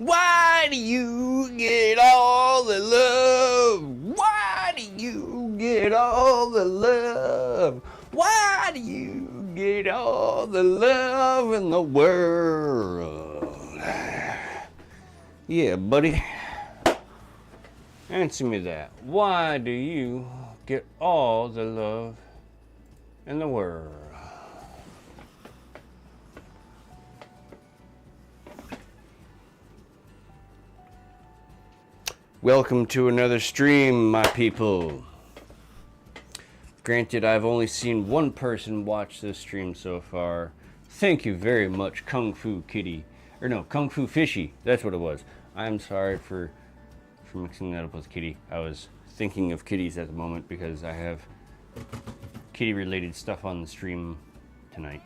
Why do you get all the love? Why do you get all the love? Why do you get all the love in the world? Yeah, buddy. Answer me that. Why do you get all the love in the world? Welcome to another stream, my people. Granted, I've only seen one person watch this stream so far. Thank you very much, Kung Fu Kitty. Or no, Kung Fu Fishy. That's what it was. I'm sorry for mixing that up with Kitty. I was thinking of kitties at the moment because I have kitty-related stuff on the stream tonight.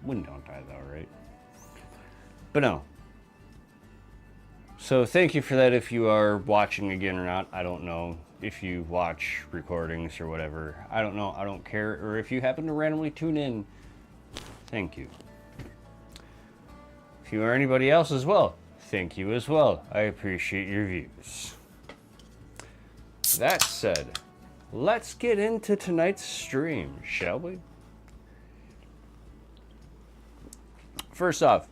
When don't I, though, right? But no. So thank you for that if you are watching again or not. I don't know if you watch recordings or whatever. I don't know. I don't care. Or if you happen to randomly tune in, thank you. If you are anybody else as well, thank you as well. I appreciate your views. That said, let's get into tonight's stream, shall we? First off,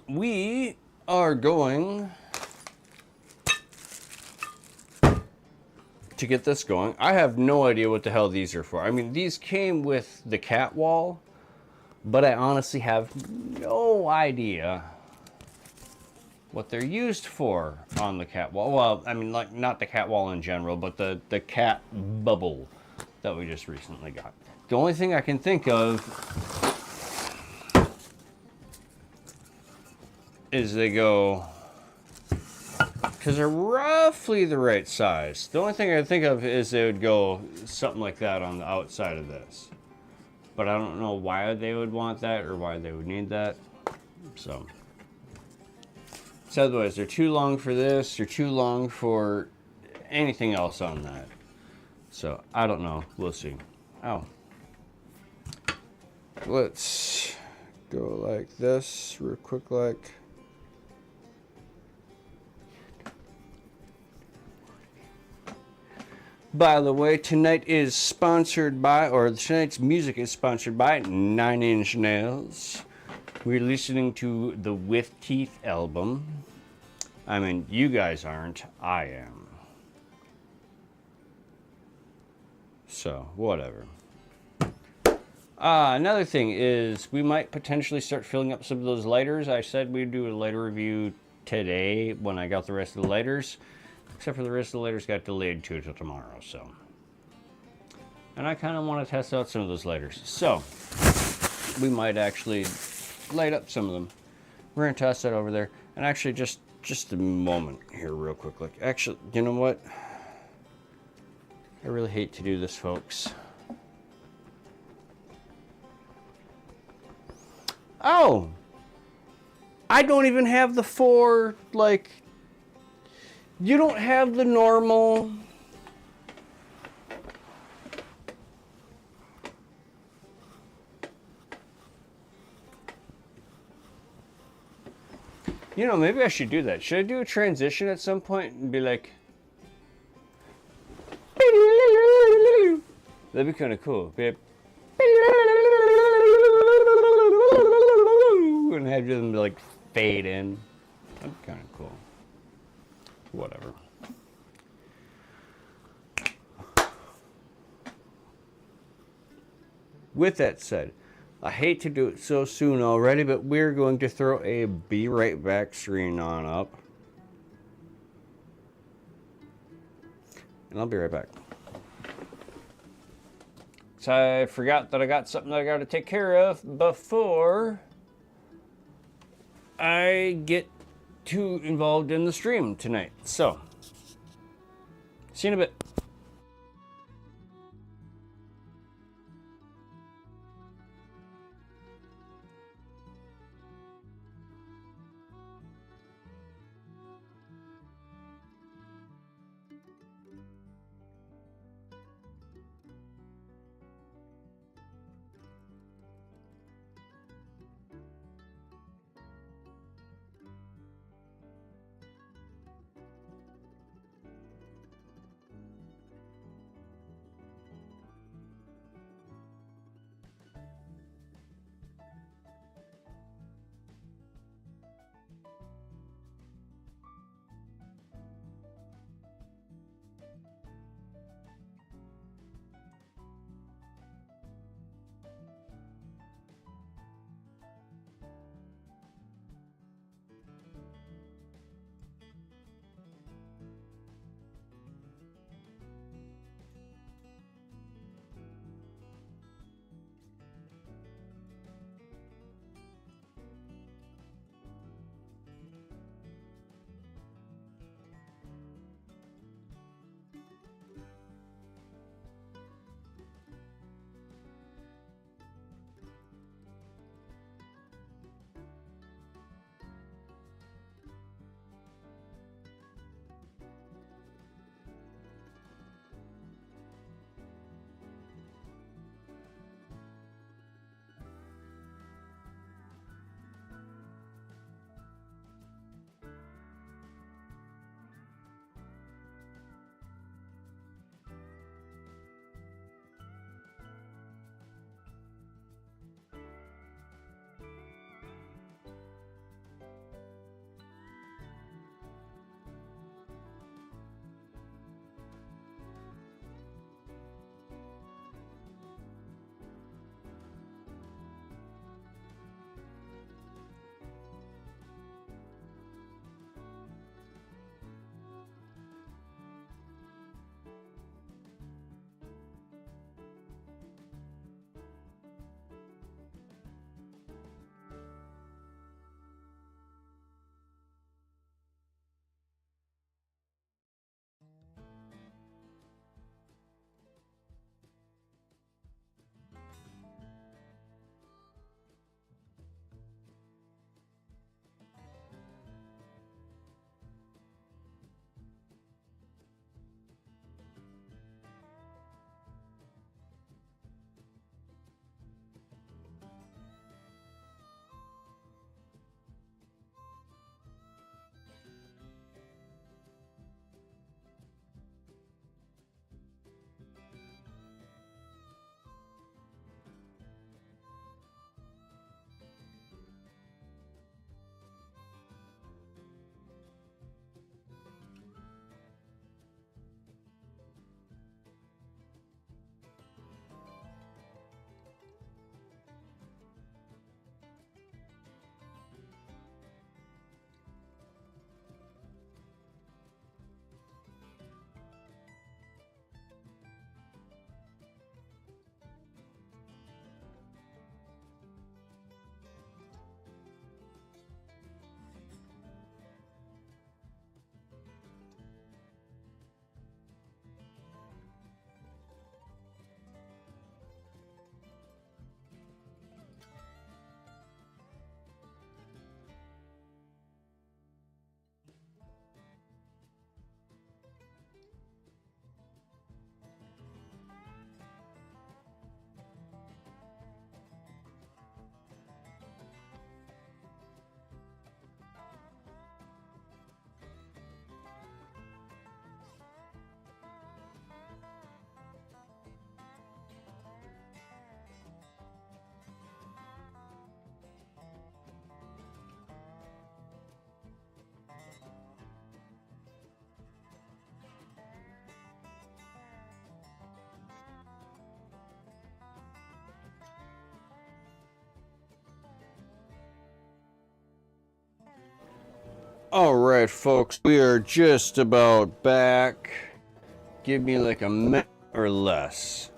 we are going to get this going. I have no idea what the hell these are for. I mean, these came with the cat wall, but I honestly have no idea what they're used for on the cat wall. Well, I mean, like, not the cat wall in general, but the cat bubble that we just recently got. The only thing I can think of is they go, because they're roughly the right size. The only thing I can think of is they would go something like that on the outside of this. But I don't know why they would want that or why they would need that. So otherwise, they're too long for this or too long for anything else on that. So I don't know. We'll see. Oh. Let's go like this real quick, like. By the way, tonight's music is sponsored by 9 Inch Nails. We're listening to the With Teeth album. I mean, you guys aren't, I am. So, whatever. Another thing is, we might potentially start filling up some of those lighters. I said we'd do a lighter review today when I got the rest of the lighters. Except for the rest of the lighters got delayed till tomorrow, so. And I kind of want to test out some of those lighters. So, we might actually light up some of them. We're going to test that over there. And actually, just a moment here real quick. Like, actually, you know what? I really hate to do this, folks. Oh! I don't even have the 4, like... You don't have the normal... You know, maybe I should do that. Should I do a transition at some point and be like... That'd be kind of cool. And have them like fade in. That'd be kind of cool. Whatever. With that said, I hate to do it so soon already, but we're going to throw a Be Right Back screen on up. And I'll be right back. So I forgot that I got something that I got to take care of before I get too involved in the stream tonight. So, see you in a bit. All right, folks, we are just about back. Give me like a minute or less.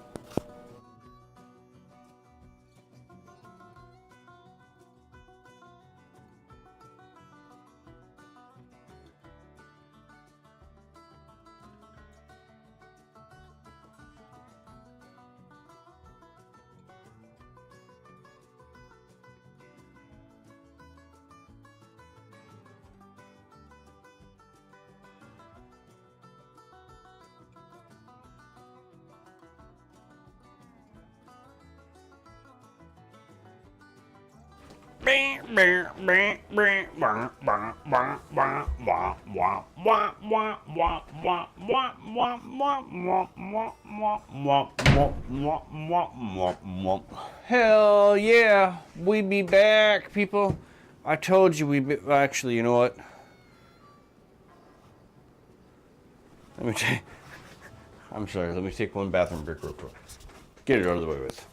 Hell yeah, we be back, people. I told you we'd be. Actually, you know what? Let me take. I'm sorry. Let me take one bathroom break real quick. Get it out of the way with.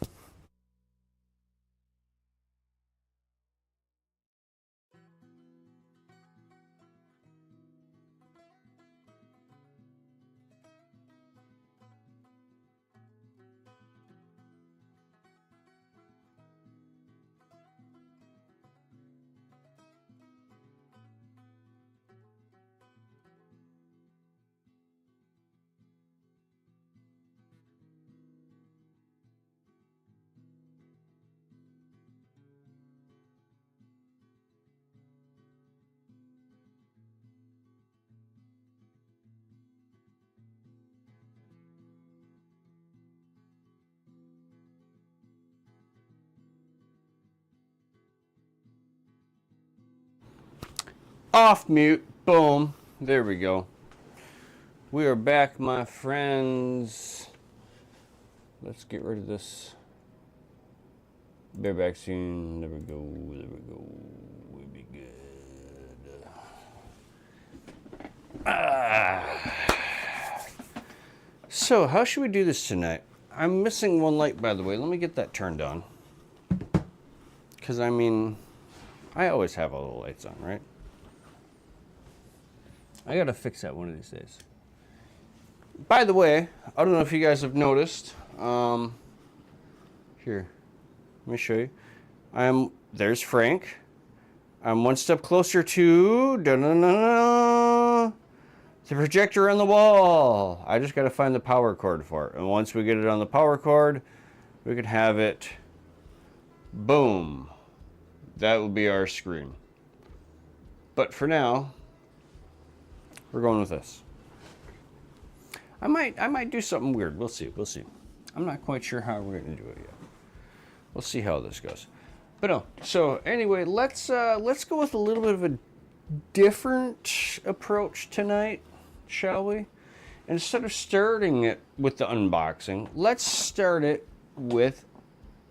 Off mute. Boom. There we go. We are back, my friends. Let's get rid of this bareback scene. There we go. There we go. We'll be good. So, how should we do this tonight? I'm missing one light, by the way. Let me get that turned on. Because, I mean, I always have all the lights on, right? I gotta fix that one of these days. By the way, I don't know if you guys have noticed. Here, let me show you. There's Frank. I'm one step closer to the projector on the wall. I just gotta find the power cord for it. And once we get it on the power cord, we can have it. Boom. That will be our screen. But for now, we're going with this. I might do something weird. We'll see. We'll see. I'm not quite sure how we're going to do it yet. We'll see how this goes. But no. So anyway, let's go with a little bit of a different approach tonight, shall we? Instead of starting it with the unboxing, let's start it with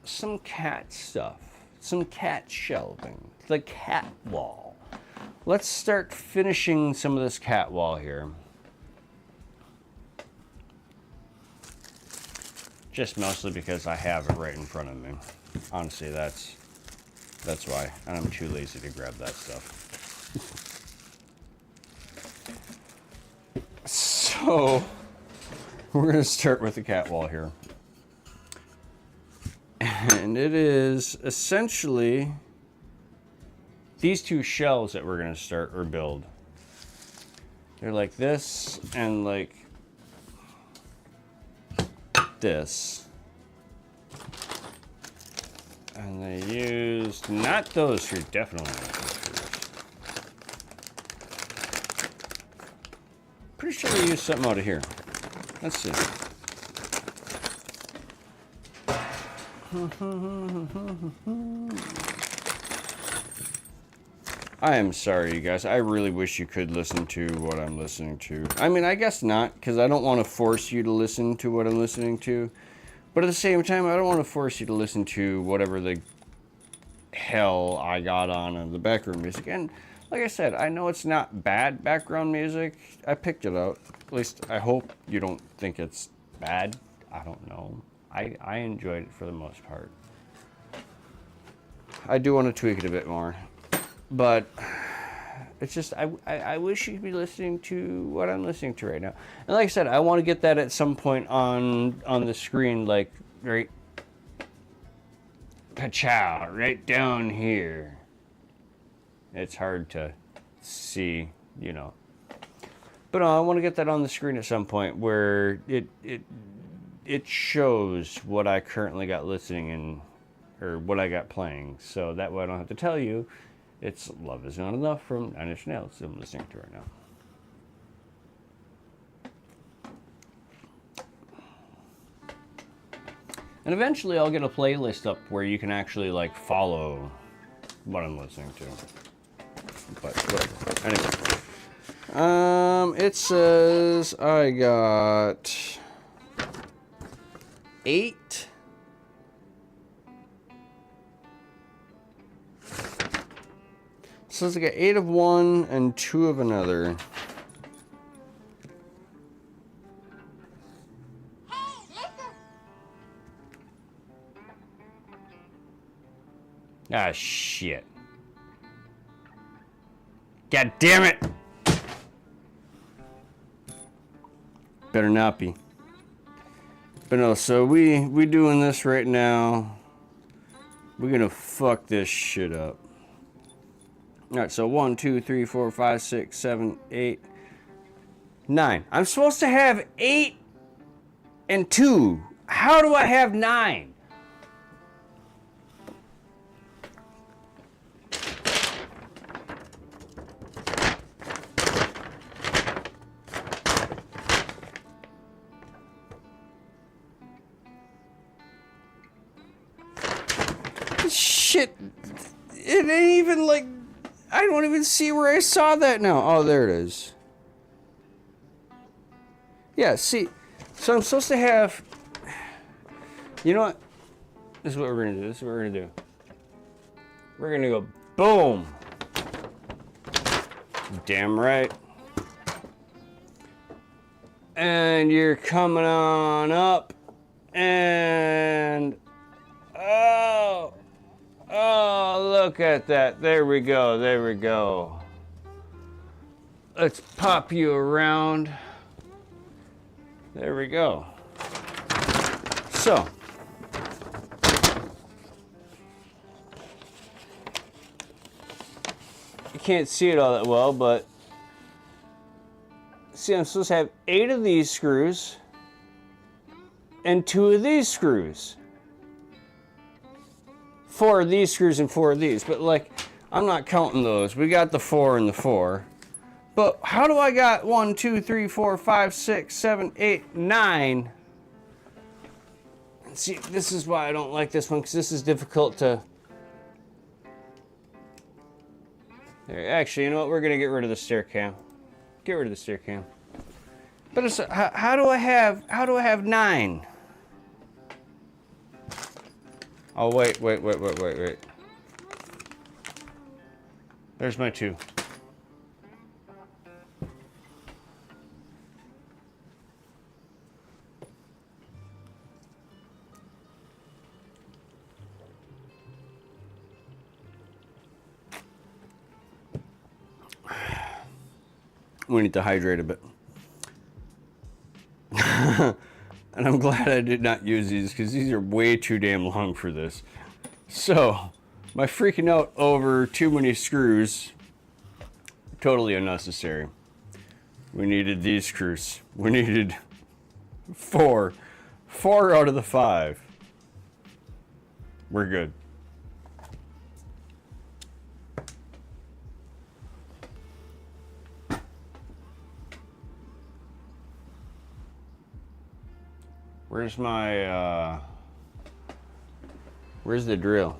some cat stuff, some cat shelving, the cat wall. Let's start finishing some of this cat wall here. Just mostly because I have it right in front of me. Honestly, that's why. And I'm too lazy to grab that stuff. So, we're going to start with the cat wall here. And it is essentially these two shelves that we're going to start or build. They're like this and like this. And they used, not those here, definitely not those here. Pretty sure they used something out of here. Let's see. I am sorry, you guys. I really wish you could listen to what I'm listening to. I mean, I guess not, because I don't want to force you to listen to what I'm listening to. But at the same time, I don't want to force you to listen to whatever the hell I got on in the background music. And like I said, I know it's not bad background music. I picked it out. At least I hope you don't think it's bad. I don't know. I enjoyed it for the most part. I do want to tweak it a bit more. But It's just, I wish you'd be listening to what I'm listening to right now. And like I said, I want to get that at some point on the screen, like, right, ka-chow, right down here. It's hard to see, you know. But I want to get that on the screen at some point where it shows what I currently got listening in, or what I got playing. So that way I don't have to tell you. It's Love Is Not Enough from Nine Inch Nails that I'm listening to right now. And eventually I'll get a playlist up where you can actually like follow what I'm listening to. But whatever. Anyway. It says I got 8. So it's like 8 of one and 2 of another. Ah, shit. God damn it! Better not be. But no, so we doing this right now. We're gonna fuck this shit up. Alright, so 1, 2, 3, 4, 5, 6, 7, 8, 9. I'm supposed to have 8 and 2. How do I have 9? Shit. It ain't even like... I don't even see where I saw that now. Oh, there it is. Yeah, see. So I'm supposed to have... You know what? This is what we're going to do. This is what we're going to do. We're going to go boom. Damn right. And you're coming on up. And... Oh, look at that. There we go. There we go. Let's pop you around. There we go. So. You can't see it all that well, but see, I'm supposed to have 8 of these screws and 2 of these screws. 4 of these screws and 4 of these, but like, I'm not counting those. We got the 4 and the 4. But how do I got 1, 2, 3, 4, 5, 6, 7, 8, 9? See, this is why I don't like this one, because this is difficult to... There, actually, you know what? We're going to get rid of the stair cam. Get rid of the stair cam. But it's, how do I have 9? Oh, wait. There's my 2. We need to hydrate a bit. And I'm glad I did not use these, because these are way too damn long for this. So, my freaking out over too many screws, totally unnecessary. We needed these screws. We needed 4. 4 out of the 5. We're good. Where's my, where's the drill?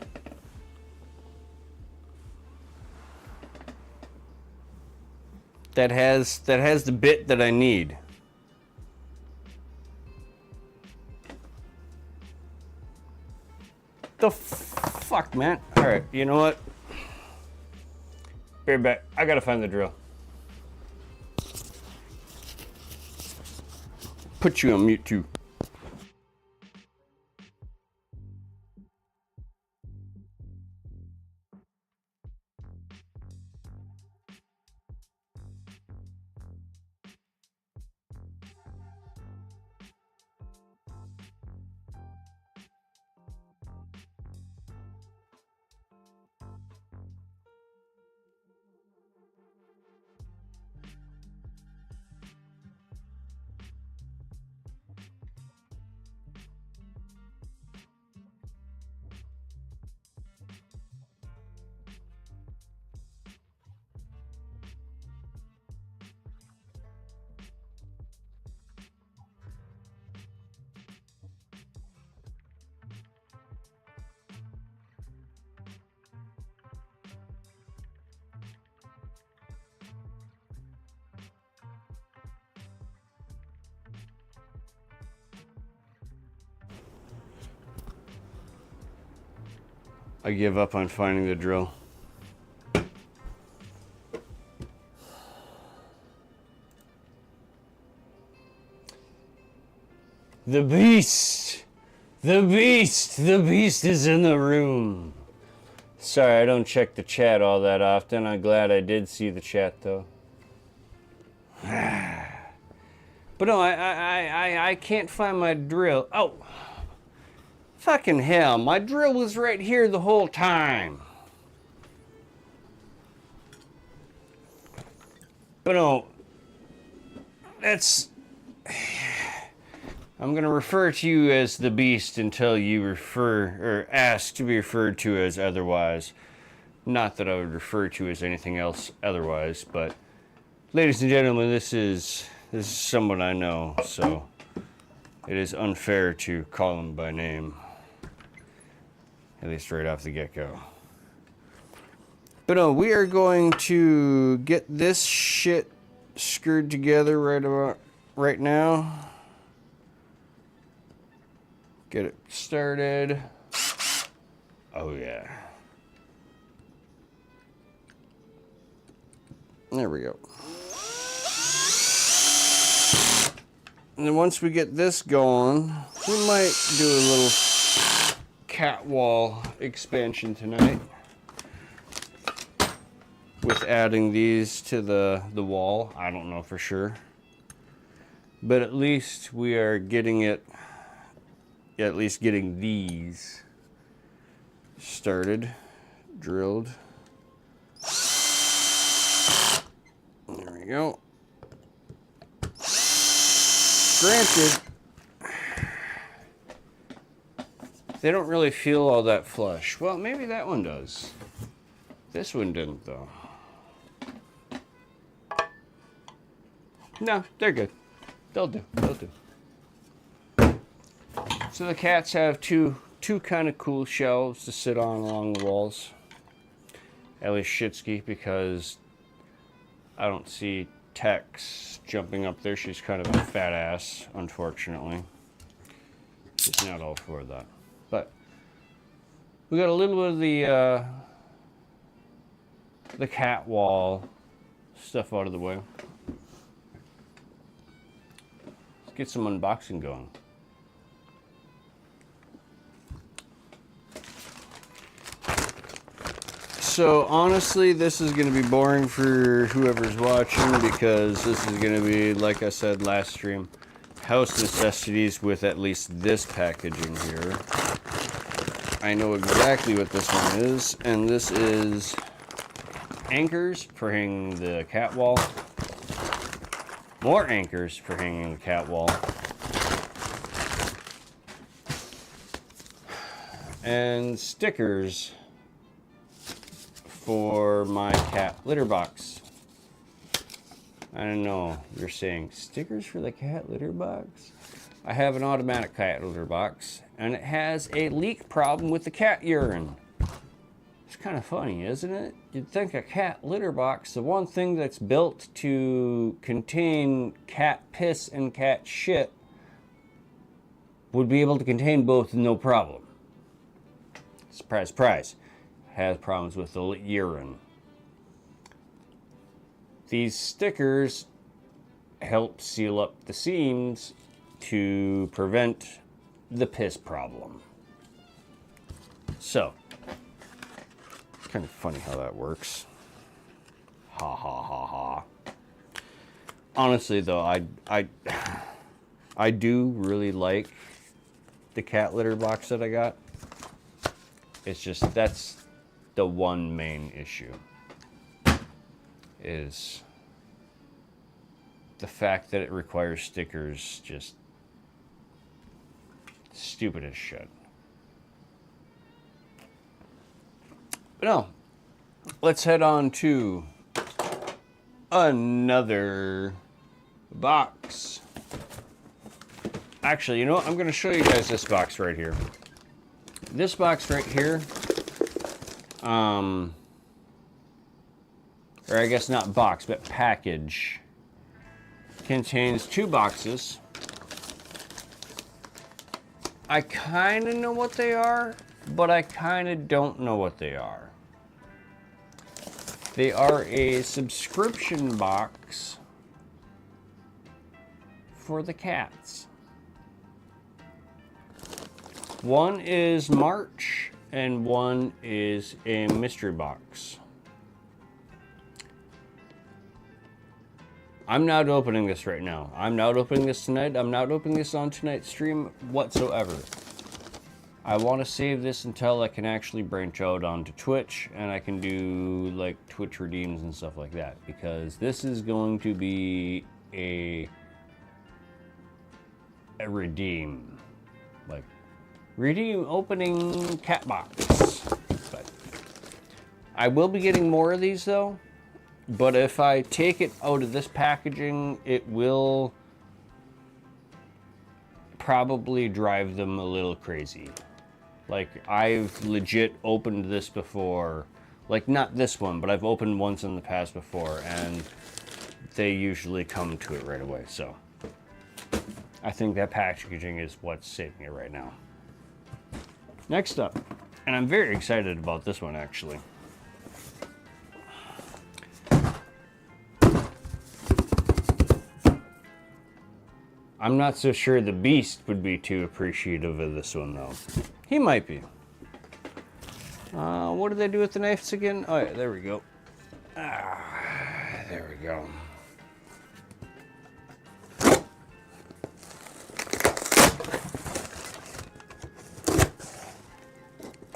That has the bit that I need. The fuck, man? All right, you know what? Be right back. I gotta find the drill. Put you on mute too. I give up on finding the drill. The beast! The beast! The beast is in the room. Sorry, I don't check the chat all that often. I'm glad I did see the chat, though. But no, I can't find my drill. Oh! Fucking hell, my drill was right here the whole time. But no, that's... I'm going to refer to you as the beast until you refer, or ask to be referred to as otherwise. Not that I would refer to you as anything else otherwise, but... Ladies and gentlemen, this is someone I know, so... It is unfair to call him by name. At least right off the get-go. But no, we are going to get this shit screwed together right now. Get it started. Oh yeah. There we go. And then once we get this going, we might do a little cat wall expansion tonight with adding these to the wall. I don't know for sure, but at least we are getting it, at least getting these started, drilled. There we go. Granted, they don't really feel all that flush. Well, maybe that one does. This one didn't, though. No, they're good. They'll do. They'll do. So the cats have two kind of cool shelves to sit on along the walls. At least Shitsky, because I don't see Tex jumping up there. She's kind of a fat ass, unfortunately. She's not all for that. But we got a little bit of the cat wall stuff out of the way. Let's get some unboxing going. So honestly, this is going to be boring for whoever's watching, because this is going to be, like I said last stream, house necessities with at least this packaging here. I know exactly what this one is, and this is anchors for hanging the cat wall. More anchors for hanging the cat wall. And stickers for my cat litter box. I don't know, you're saying stickers for the cat litter box? I have an automatic cat litter box, and it has a leak problem with the cat urine. It's kind of funny, isn't it? You'd think a cat litter box, the one thing that's built to contain cat piss and cat shit, would be able to contain both no problem. Surprise, surprise. Has problems with the urine. These stickers help seal up the seams to prevent the piss problem. So, it's kind of funny how that works. Ha ha ha ha. Honestly though, I do really like the cat litter box that I got. It's just, that's the one main issue, is the fact that it requires stickers. Just stupid as shit. But no, let's head on to another box. Actually, you know what? I'm going to show you guys this box right here. This box right here, or I guess not box, but package, contains two boxes. I kind of know what they are, but I kind of don't know what they are. They are a subscription box for the cats. One is March and one is a mystery box. I'm not opening this right now. I'm not opening this tonight. I'm not opening this on tonight's stream whatsoever. I want to save this until I can actually branch out onto Twitch and I can do like Twitch redeems and stuff like that, because this is going to be a redeem, like redeem opening cat box. But I will be getting more of these though, but if I take it out of this packaging, it will probably drive them a little crazy. Like, I've legit opened this before. Like, not this one, but I've opened once in the past before, and they usually come to it right away. So, I think that packaging is what's saving it right now. Next up, and I'm very excited about this one, actually. I'm not so sure the Beast would be too appreciative of this one, though. He might be. What do they do with the knives again? Oh, yeah, there we go. There we go.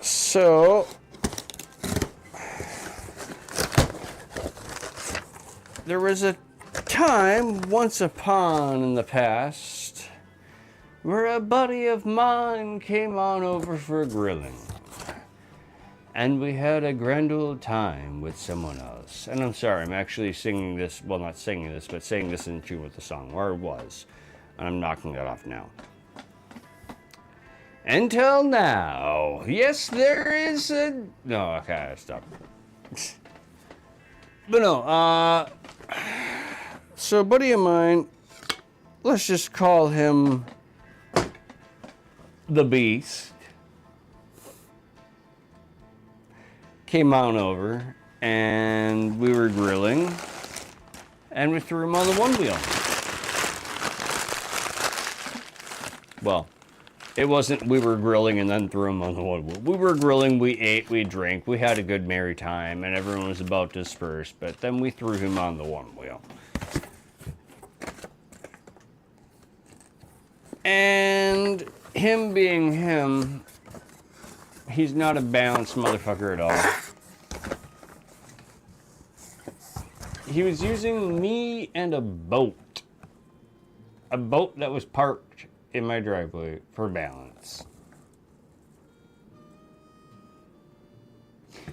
So, there was a time, once upon in the past, where a buddy of mine came on over for grilling. And we had a grand old time with someone else. And I'm sorry, I'm actually singing this, well, not singing this, but saying this in tune with the song, or it was. And I'm knocking that off now. Until now. Yes, there is a... No, okay, stop. But no, so a buddy of mine, let's just call him the Beast, came on over and we were grilling and we threw him on the Onewheel. Well, it wasn't we were grilling and then threw him on the Onewheel. We were grilling, we ate, we drank, we had a good merry time, and everyone was about to disperse, but then we threw him on the Onewheel. And him being him, he's not a balanced motherfucker at all. He was using me and a boat that was parked in my driveway for balance.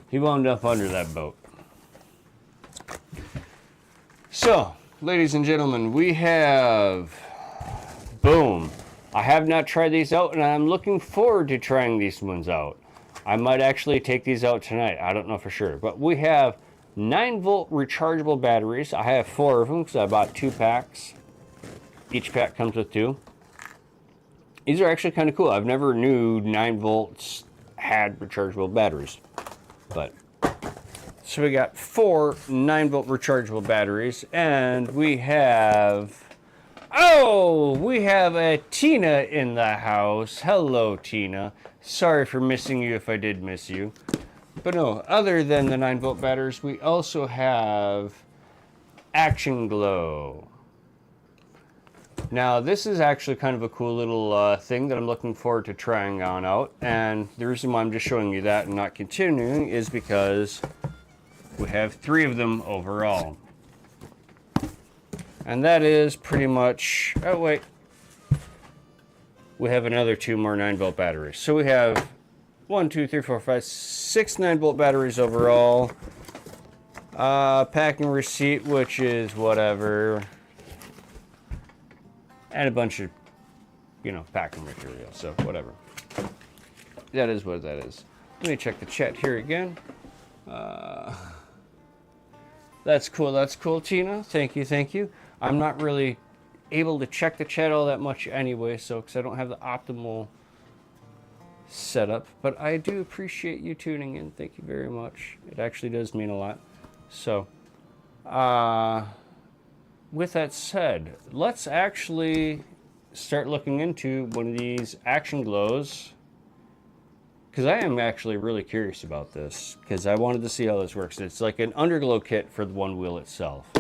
He wound up under that boat. So, ladies and gentlemen, we have, boom. I have not tried these out, and I'm looking forward to trying these ones out. I might actually take these out tonight. I don't know for sure. But we have 9-volt rechargeable batteries. I have 4 of them because I bought 2 packs. Each pack comes with 2. These are actually kind of cool. I've never knew 9 volts had rechargeable batteries. But so we got 4 9-volt rechargeable batteries, and we have... Oh, we have a Tina in the house. Hello, Tina. Sorry for missing you if I did miss you. But no, other than the 9-volt batteries, we also have Action Glow. Now, this is actually kind of a cool little thing that I'm looking forward to trying on out. And the reason why I'm just showing you that and not continuing is because we have 3 of them overall. And that is pretty much, oh wait, we have another 2 more 9-volt batteries. So we have 1, 2, 3, 4, 5, 6 9-volt batteries overall. Packing receipt, which is whatever. And a bunch of, you know, packing material, so whatever. That is what that is. Let me check the chat here again. That's cool, Tina. Thank you. I'm not really able to check the chat all that much anyway, so because I don't have the optimal setup, but I do appreciate you tuning in. Thank you very much. It actually does mean a lot. So, with that said, let's actually start looking into one of these action glows, because I am actually really curious about this, because I wanted to see how this works. It's like an underglow kit for the Onewheel itself.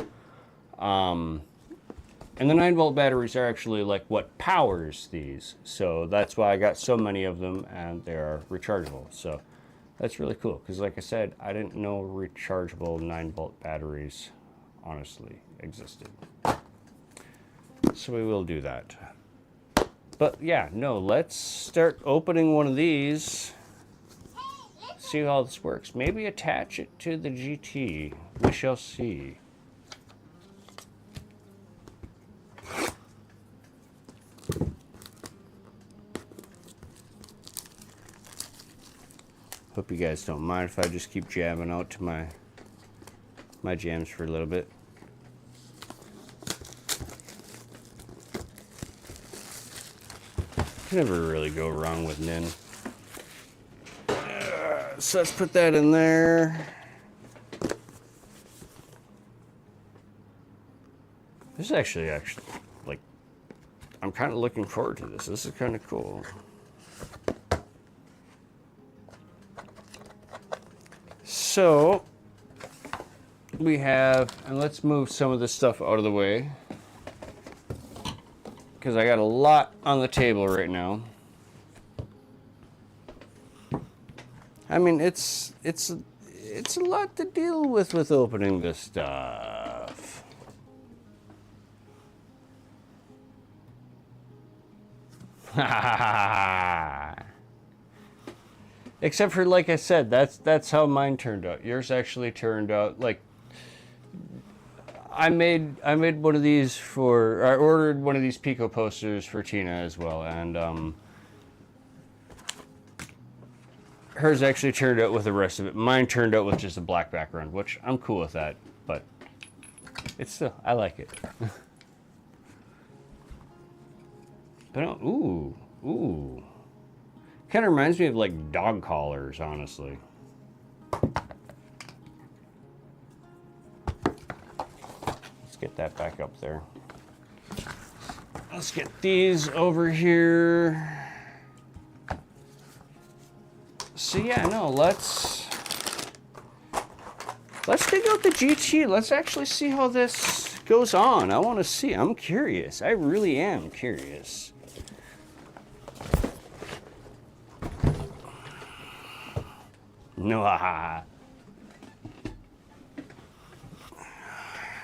And the 9-volt batteries are actually like what powers these. So that's why I got so many of them, and they are rechargeable. So that's really cool, because like I said, I didn't know rechargeable 9-volt batteries honestly existed. So we will do that. But yeah, no, let's start opening one of these. See how this works. Maybe attach it to the GT. We shall see. Hope you guys don't mind if I just keep jamming out to my jams for a little bit. You never really go wrong with Nin. So let's put that in there. This is actually like, I'm kind of looking forward to this. This is kind of cool. So we have, and let's move some of this stuff out of the way, because I got a lot on the table right now. I mean, it's a lot to deal with opening this stuff. Except for, like I said, that's how mine turned out. Yours actually turned out like, I made one of these for, I ordered one of these Pico posters for Tina as well, and hers actually turned out with the rest of it. Mine turned out with just a black background, which I'm cool with that, but it's still, I like it. But ooh. Kind of reminds me of like dog collars, honestly. Let's get that back up there. Let's get these over here. So yeah, no, let's dig out the GT. Let's actually see how this goes on. I want to see. I'm curious. I really am curious. No,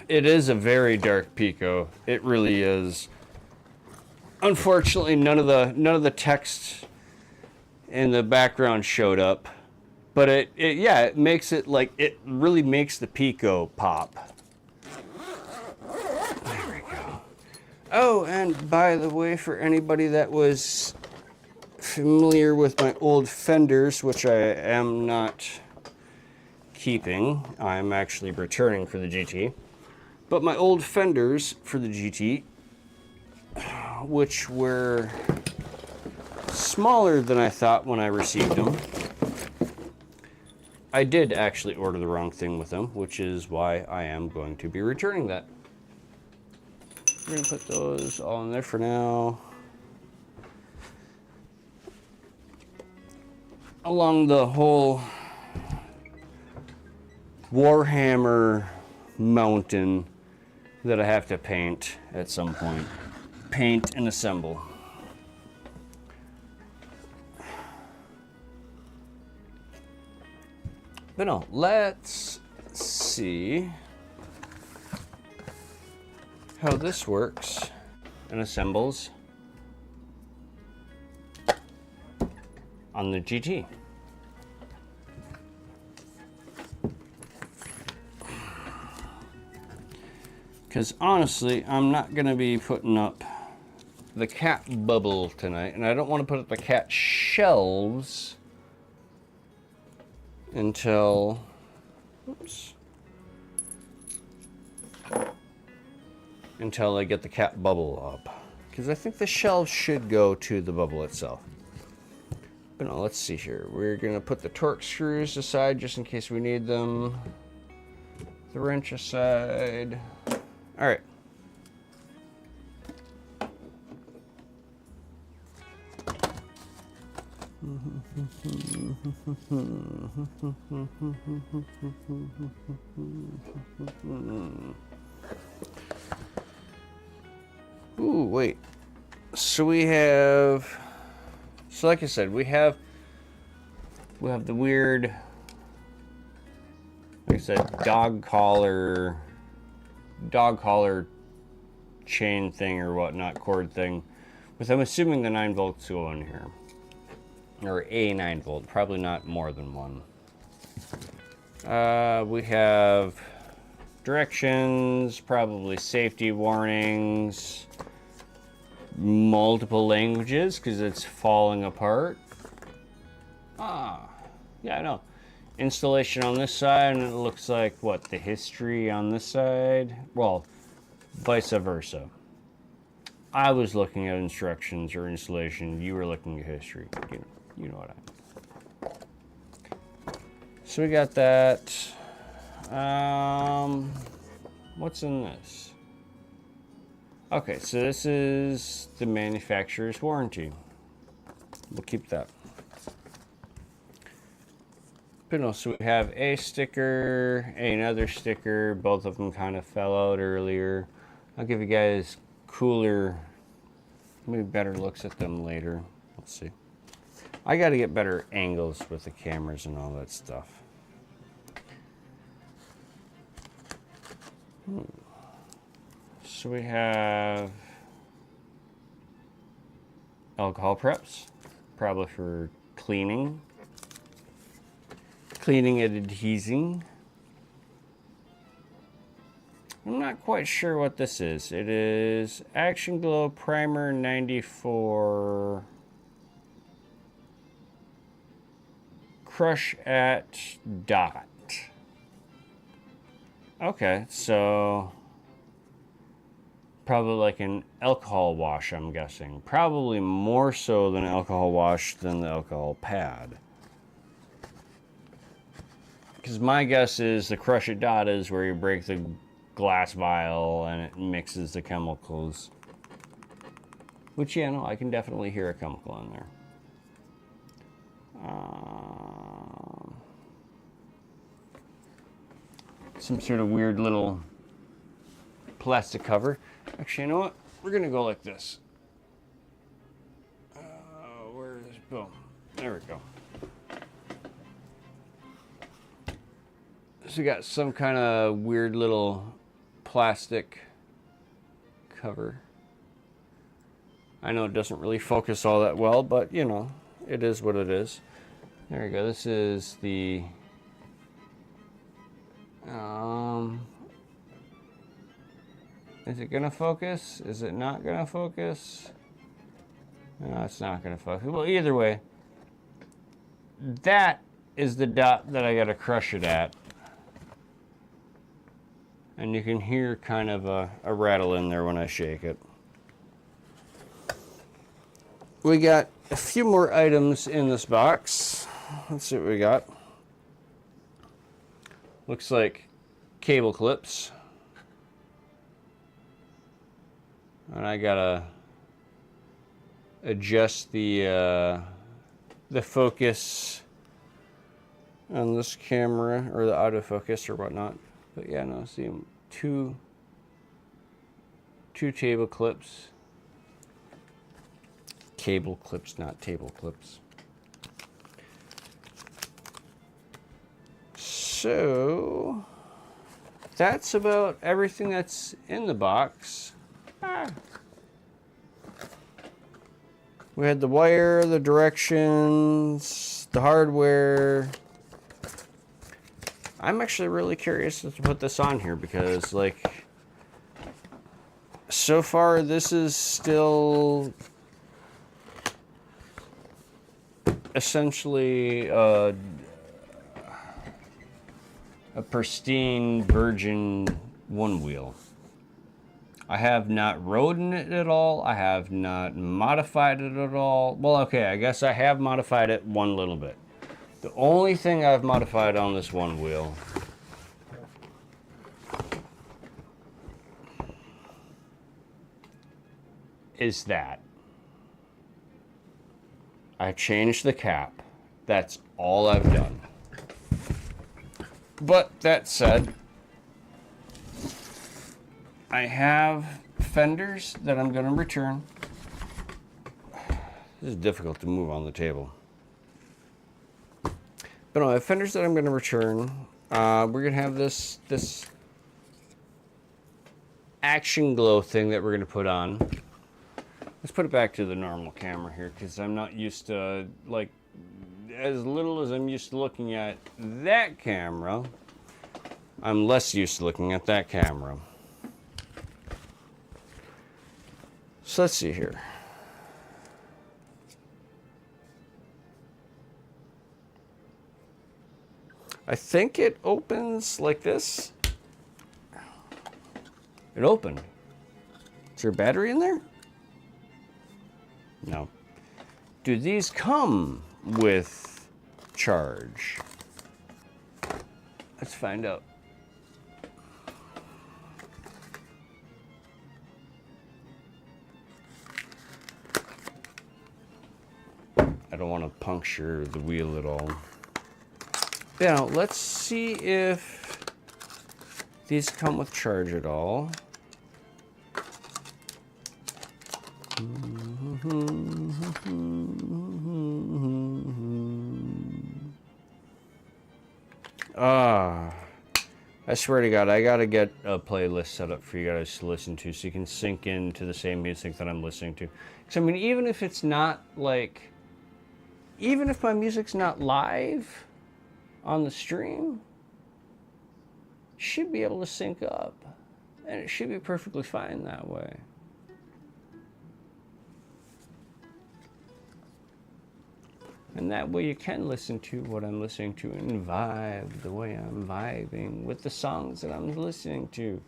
it is a very dark Pico. It really is. Unfortunately, none of the text in the background showed up, but it makes it like, it really makes the Pico pop. There we go. Oh, and by the way, for anybody that was familiar with my old fenders, which I am not keeping, I'm actually returning for the GT, but my old fenders for the GT, which were smaller than I thought when I received them, I did actually order the wrong thing with them, which is why I am going to be returning that. We're gonna put those all in there for now. Along the whole Warhammer mountain that I have to paint at some point. Paint and assemble. But no, let's see how this works and assembles on the GT. Because honestly, I'm not going to be putting up the cat bubble tonight, and I don't want to put up the cat shelves until, until I get the cat bubble up. Because I think the shelves should go to the bubble itself. But no, let's see here. We're gonna put the torque screws aside just in case we need them. The wrench aside. All right. Ooh, wait. So we have, so like I said, we have the weird, like I said, dog collar chain thing or whatnot, cord thing, with, I'm assuming, the 9 volts go in here. Or a 9 volt, probably not more than one. We have directions, probably safety warnings, multiple languages because it's falling apart. Yeah, I know. Installation on this side, and it looks like, what, the history on this side? Well, vice versa. I was looking at instructions or installation, you were looking at history. You know what I mean. So we got that. What's in this? Okay, so this is the manufacturer's warranty. We'll keep that. But no, so we have a sticker, another sticker. Both of them kind of fell out earlier. I'll give you guys cooler, maybe better looks at them later. Let's see. I got to get better angles with the cameras and all that stuff. So we have alcohol preps, probably for cleaning and adhesing. I'm not quite sure what this is. It is Action Glow Primer 94 Crush at Dot. Okay, so probably like an alcohol wash, I'm guessing. Probably more so than alcohol wash than the alcohol pad. Because my guess is the Crush at Dot is where you break the glass vial and it mixes the chemicals. Which, yeah, no, I can definitely hear a chemical in there. Some sort of weird little plastic cover. Actually, you know what? We're gonna go like this. Where is, boom. There we go. So we got some kind of weird little plastic cover. I know it doesn't really focus all that well, but you know, it is what it is. There we go. This is the is it gonna focus? Is it not gonna focus? No, it's not gonna focus. Well, either way, that is the dot that I gotta crush it at. And you can hear kind of a rattle in there when I shake it. We got a few more items in this box. Let's see what we got. Looks like cable clips. And I gotta adjust the focus on this camera, or the autofocus or whatnot. But yeah, no, see, two table clips. Cable clips, not table clips. So that's about everything that's in the box. We had the wire, the directions, the hardware. I'm actually really curious to put this on here because, like, so far this is still essentially a pristine virgin Onewheel. I have not ridden it at all. I have not modified it at all. Well, okay, I guess I have modified it one little bit. The only thing I've modified on this Onewheel is that I changed the cap. That's all I've done. But that said, I have fenders that I'm going to return. This is difficult to move on the table. But no, I have fenders that I'm going to return. We're going to have this action glow thing that we're going to put on. Let's put it back to the normal camera here, because I'm not used to, like, as little as I'm used to looking at that camera, I'm less used to looking at that camera. So let's see here. I think it opens like this. It opened. Is there a battery in there? No. Do these come with charge? Let's find out. I don't want to puncture the wheel at all. Now, let's see if these come with charge at all. I swear to God, I gotta get a playlist set up for you guys to listen to so you can sync into the same music that I'm listening to. Because, I mean, even if it's not like, even if my music's not live on the stream, you should be able to sync up. And it should be perfectly fine that way. And that way you can listen to what I'm listening to and vibe the way I'm vibing with the songs that I'm listening to.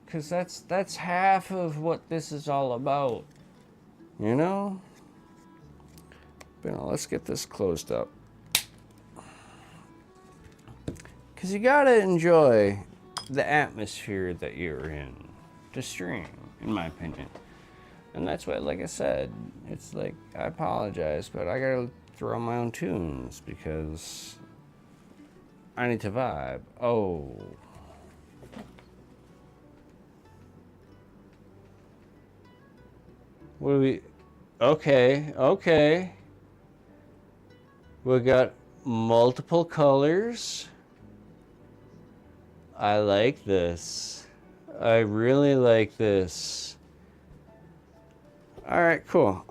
Because that's half of what this is all about. You know? But no, let's get this closed up. Because you gotta enjoy the atmosphere that you're in to stream, in my opinion. And that's why, like I said, it's like, I apologize, but I gotta throw my own tunes because I need to vibe. Oh. What do we... Okay. We got multiple colors. I like this. I really like this. Alright, cool.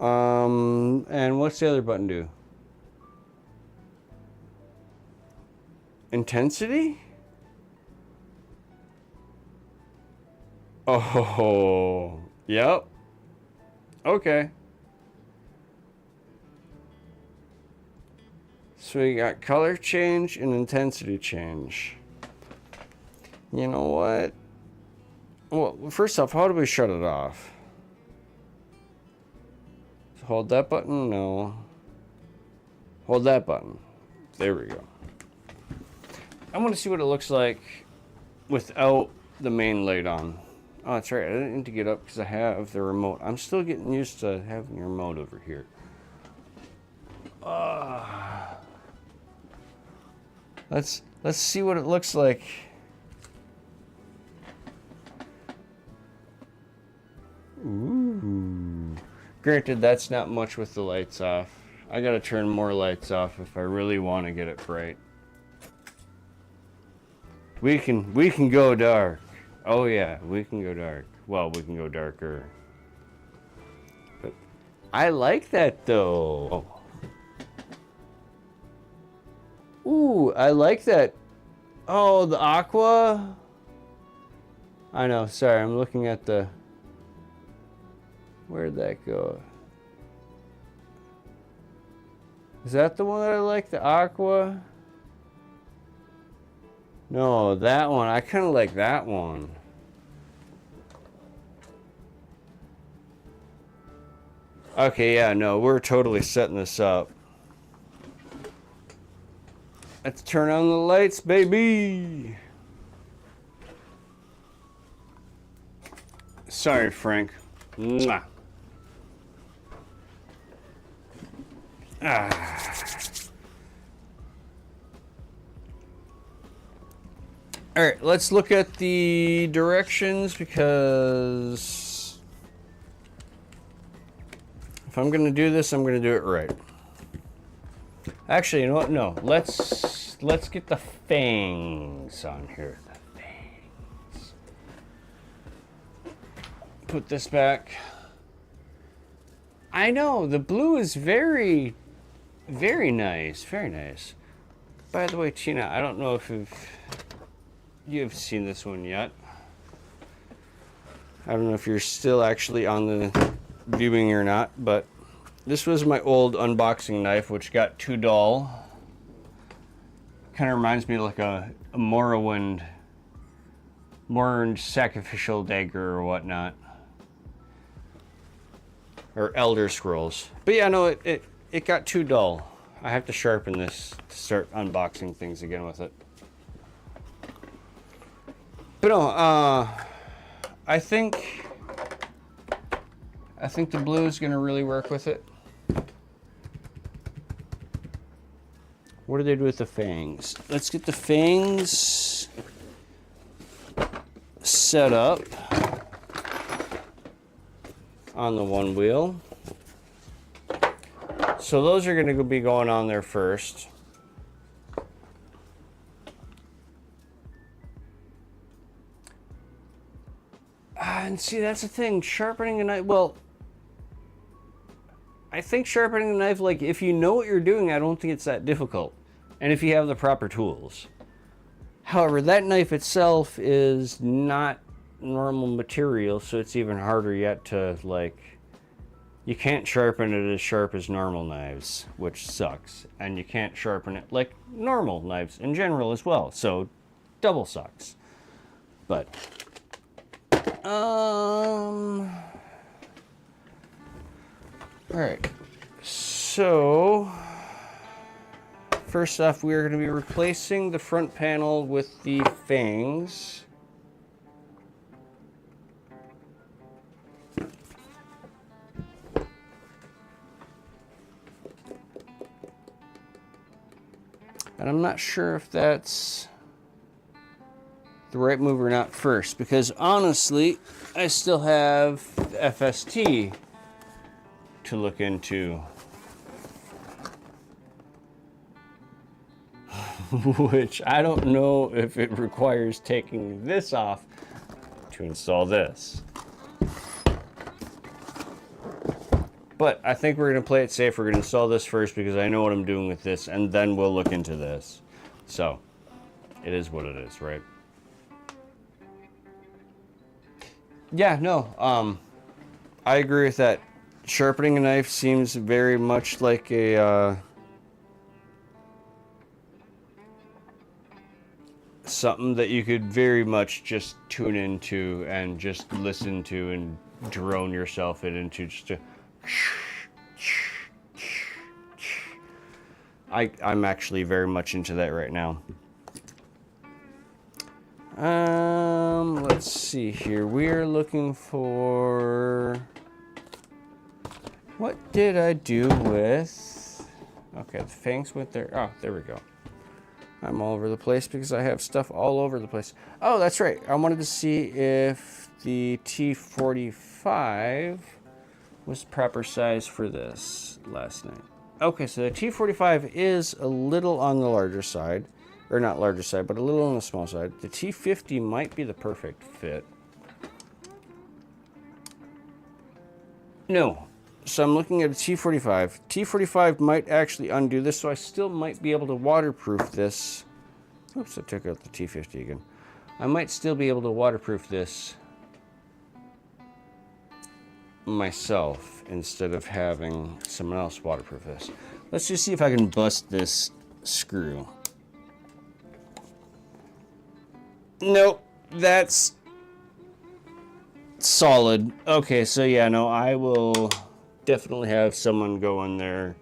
And what's the other button do? Intensity? Oh, yep. Okay. So we got color change and intensity change. You know what? Well, first off, how do we shut it off? Hold that button? No. Hold that button. There we go. I want to see what it looks like without the main light on. Oh, that's right. I didn't need to get up because I have the remote. I'm still getting used to having your remote over here. Let's see what it looks like. Ooh. Granted, that's not much with the lights off. I gotta turn more lights off if I really want to get it bright. We can go dark. Oh yeah, we can go dark. Well, we can go darker. But I like that though. Oh. Ooh, I like that. Oh, the aqua. I know, sorry, I'm looking at the... Where'd that go? Is that the one that I like, the aqua? No, that one. I kind of like that one. Okay, yeah, no, we're totally setting this up. Let's turn on the lights, baby. Sorry, Frank. Mwah. All right, let's look at the directions, because if I'm going to do this, I'm going to do it right. Actually, you know what? No, let's get the fangs on here. The fangs. Put this back. I know the blue is very, very nice. Very nice. By the way, Tina, I don't know if you've seen this one yet. I don't know if you're still actually on the viewing or not, but this was my old unboxing knife, which got too dull. Kind of reminds me of like a Morrowind sacrificial dagger or whatnot. Or Elder Scrolls. But yeah, no, it got too dull. I have to sharpen this to start unboxing things again with it. But no, I think the blue is gonna really work with it. What do they do with the fangs? Let's get the fangs set up on the Onewheel. So those are going to be going on there first. And see, that's the thing, sharpening a knife, well, I think sharpening a knife, like, if you know what you're doing, I don't think it's that difficult. And if you have the proper tools. However, that knife itself is not normal material, so it's even harder yet to, like, you can't sharpen it as sharp as normal knives, which sucks. And you can't sharpen it like normal knives in general as well, so double sucks. But, alright, so first off, we are going to be replacing the front panel with the fangs. And I'm not sure if that's the right move or not first, because honestly, I still have the FST to look into. Which I don't know if it requires taking this off to install this. But I think we're going to play it safe. We're going to install this first because I know what I'm doing with this, and then we'll look into this. So, it is what it is, right? Yeah, no, I agree with that. Sharpening a knife seems very much like a, something that you could very much just tune into and just listen to and drone yourself into just a... I'm actually very much into that right now. Let's see here. We're looking for... What did I do with... Okay, the fangs went there. Oh, there we go. I'm all over the place because I have stuff all over the place. Oh, that's right. I wanted to see if the T45 was proper size for this last night. Okay, so the T45 is a little on the larger side. Or not larger side, but a little on the small side. The T50 might be the perfect fit. No. So I'm looking at a T45. T45 might actually undo this, so I still might be able to waterproof this. Oops, I took out the T50 again. I might still be able to waterproof this myself instead of having someone else waterproof this. Let's just see if I can bust this screw. Nope, that's solid. Okay, so yeah, no, I will definitely have someone go in there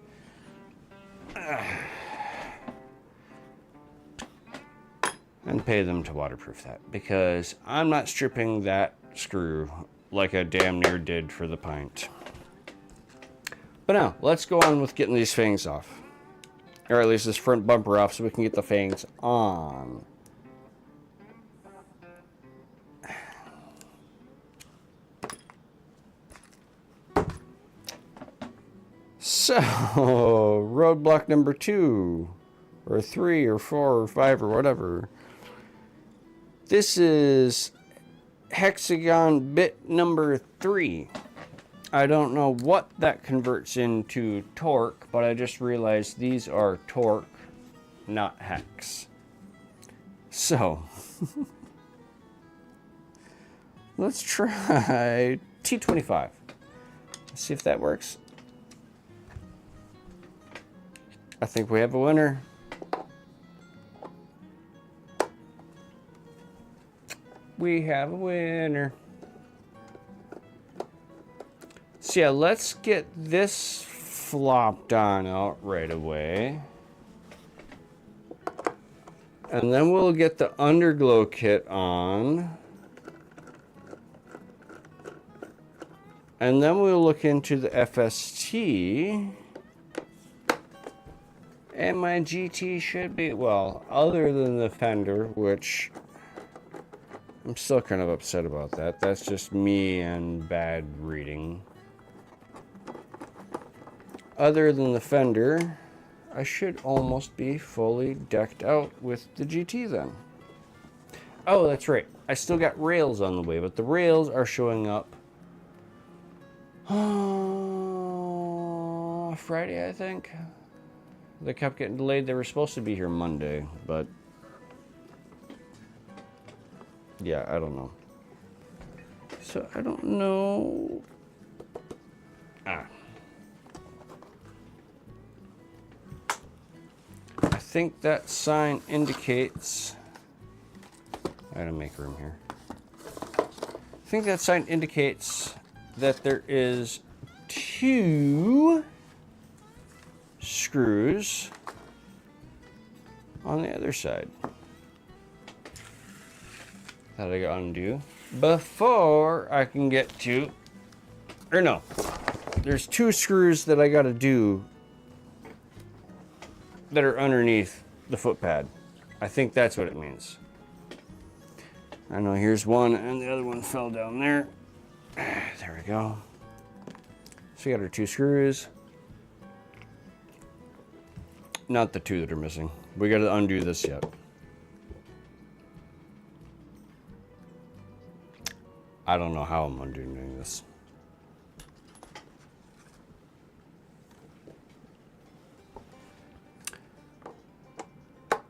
and pay them to waterproof that, because I'm not stripping that screw like I damn near did for the pint. But now, let's go on with getting these fangs off. Or at least this front bumper off so we can get the fangs on. So, roadblock number 2, or 3, or 4, or 5, or whatever. This is hexagon bit number 3. I don't know what that converts into torque, but I just realized these are torque, not hex. So, let's try T25. Let's see if that works. I think we have a winner. We have a winner. So yeah, let's get this flopped on out right away. And then we'll get the underglow kit on. And then we'll look into the FST. And my GT should be, well, other than the fender, which I'm still kind of upset about that. That's just me and bad reading. Other than the fender, I should almost be fully decked out with the GT then. Oh, that's right. I still got rails on the way, but the rails are showing up Friday, I think. They kept getting delayed. They were supposed to be here Monday, but yeah, I don't know. So I don't know. I think that sign indicates, I gotta make room here. I think that sign indicates that there is 2 screws on the other side that I gotta undo before I can get to, or no, there's 2 screws that I gotta do that are underneath the foot pad. I think that's what it means. I know here's one and the other one fell down there. There we go. So we got our 2 screws. Not the 2 that are missing. We got to undo this yet. I don't know how I'm undoing this.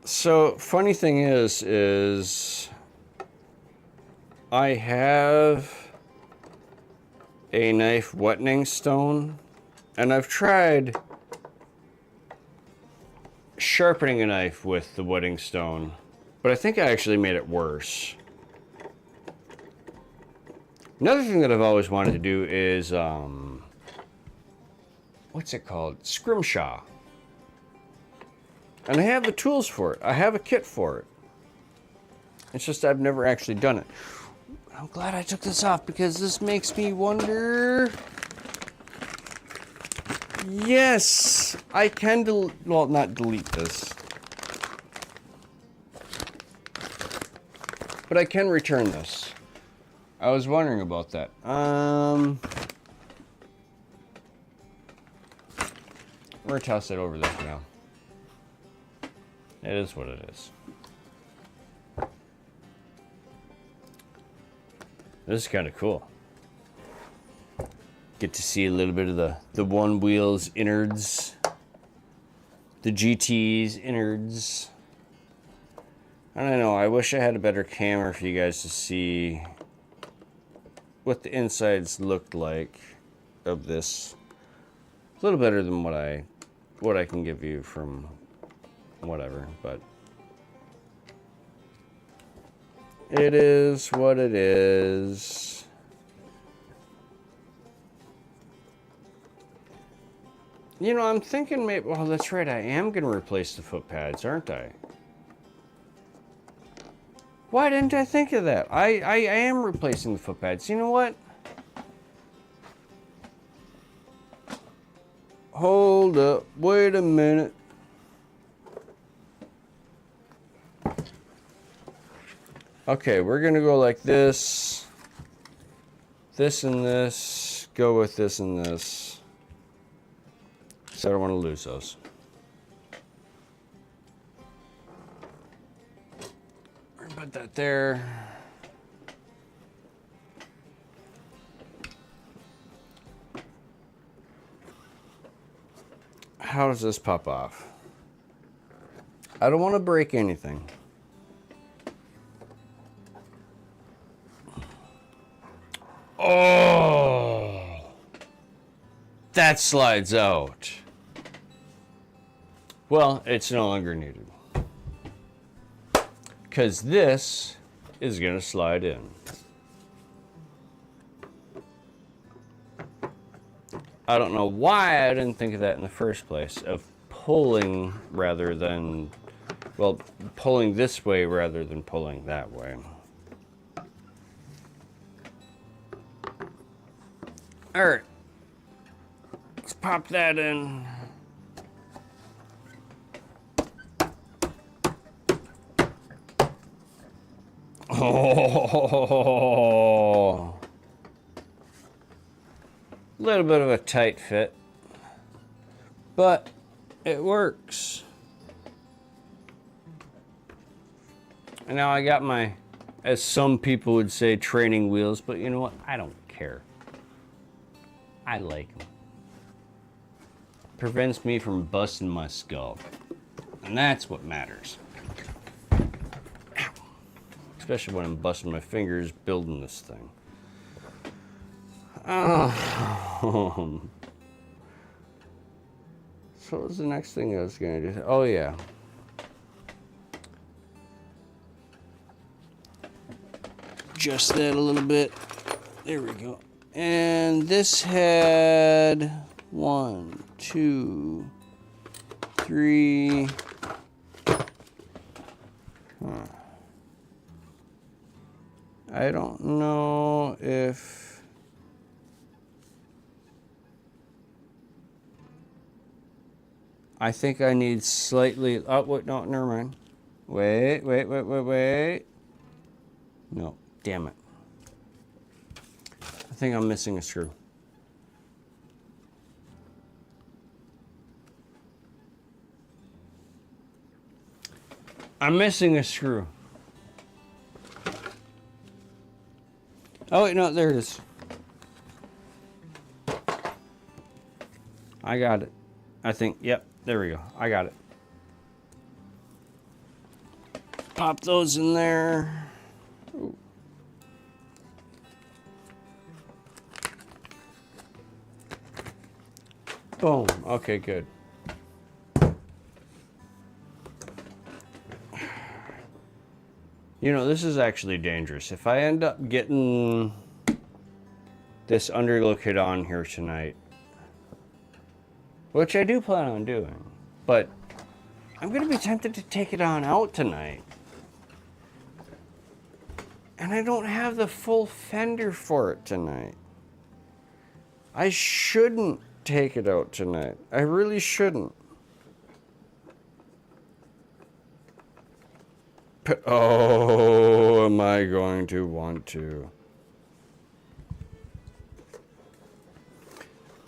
So, funny thing is I have a knife whetting stone, and I've tried sharpening a knife with the whetting stone, but I think I actually made it worse. Another thing that I've always wanted to do is, what's it called? Scrimshaw. And I have the tools for it. I have a kit for it. It's just I've never actually done it. I'm glad I took this off because this makes me wonder. Yes, I can well, not delete this. But I can return this. I was wondering about that. We're gonna toss it over this now. It is what it is. This is kind of cool. Get to see a little bit of the Onewheel's innards. The GT's innards. I don't know, I wish I had a better camera for you guys to see what the insides looked like of this. A little better than what I can give you from whatever, but it is what it is. You know, I'm thinking maybe... Well, that's right. I am going to replace the foot pads, aren't I? Why didn't I think of that? I am replacing the foot pads. You know what? Hold up. Wait a minute. Okay, we're going to go like this. This and this. Go with this and this. So I don't want to lose those. Put that there. How does this pop off? I don't want to break anything. Oh, that slides out. Well, it's no longer needed. Because this is going to slide in. I don't know why I didn't think of that in the first place, of pulling rather than, well, pulling this way rather than pulling that way. All right, let's pop that in. Oh, little bit of a tight fit, but it works. And now I got my, as some people would say, training wheels, but you know what? I don't care. I like them. Prevents me from busting my skull. And that's what matters. Especially when I'm busting my fingers building this thing. So what was the next thing I was going to do? Oh, yeah. Adjust that a little bit. There we go. And this had 1, 2, 3. I don't know if I think I need slightly. Oh, wait, no, never mind. Wait. No, damn it. I think I'm missing a screw. I'm missing a screw. Oh, wait, no, there it is. I got it. I think, yep, there we go. I got it. Pop those in there. Ooh. Boom. Okay, good. You know, this is actually dangerous. If I end up getting this underglow kit on here tonight, which I do plan on doing, but I'm going to be tempted to take it on out tonight. And I don't have the full fender for it tonight. I shouldn't take it out tonight. I really shouldn't. Oh, am I going to want to?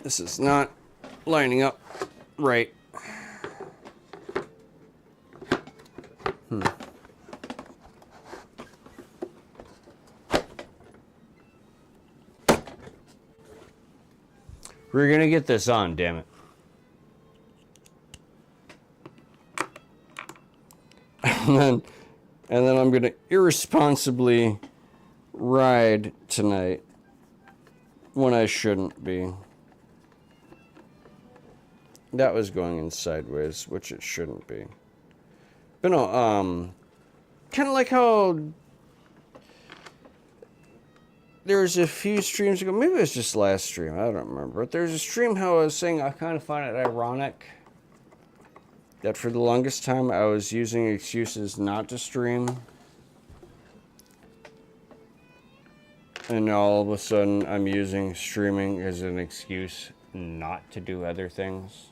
This is not lining up right. We're gonna get this on, damn it. And then I'm gonna irresponsibly ride tonight when I shouldn't be. That was going in sideways, which it shouldn't be. But no, kind of like how there's a few streams ago, maybe it was just last stream, I don't remember, but there's a stream how I was saying I kind of find it ironic that for the longest time I was using excuses not to stream, and now all of a sudden I'm using streaming as an excuse not to do other things.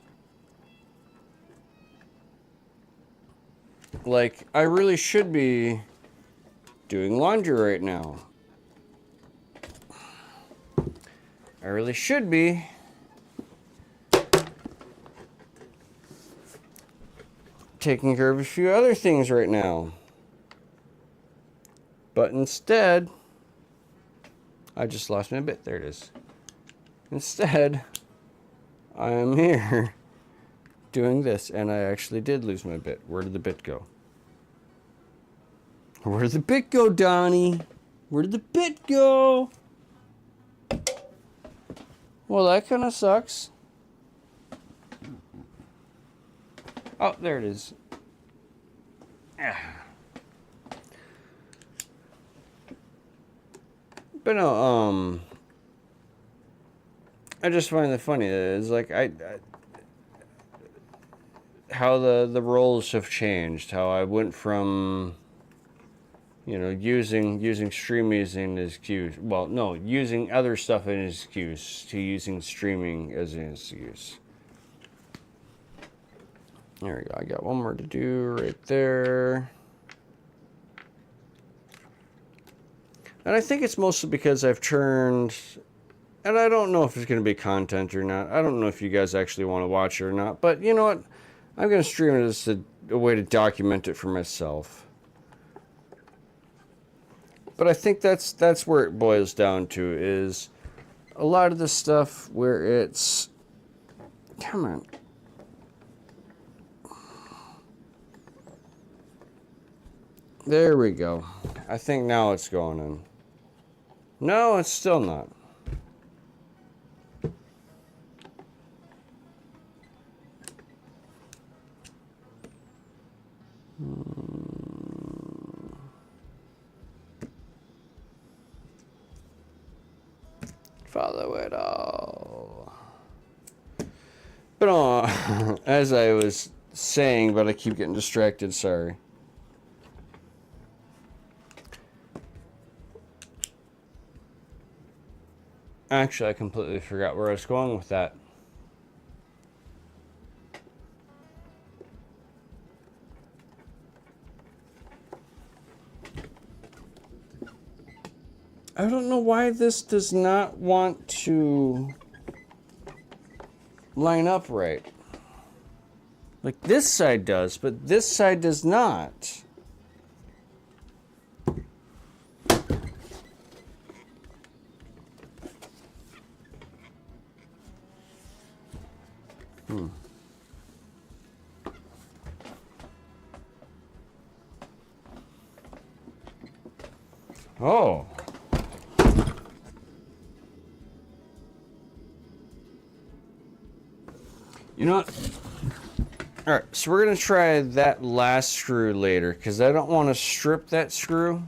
Like, I really should be doing laundry right now. I really should be taking care of a few other things right now. But instead, I just lost my bit. There it is. Instead, I am here doing this, and I actually did lose my bit. Where did the bit go? Where did the bit go, Donnie? Where did the bit go? Well, that kind of sucks. Oh, there it is. But no, I just find it funny. It's like how the roles have changed. How I went from, you know, using streaming as an excuse. Well, no, using other stuff as an excuse to using streaming as an excuse. There we go. I got one more to do right there. And I think it's mostly because I've turned, and I don't know if it's going to be content or not. I don't know if you guys actually want to watch it or not. But you know what? I'm going to stream it as a way to document it for myself. But I think that's where it boils down to, is a lot of the stuff where it's, come on. There we go. I think now it's going in. No, it's still not. Follow it all. But as I was saying, but I keep getting distracted, sorry. Actually, I completely forgot where I was going with that. I don't know why this does not want to line up right. Like this side does, but this side does not. Oh. You know what? Alright, so we're going to try that last screw later, because I don't want to strip that screw.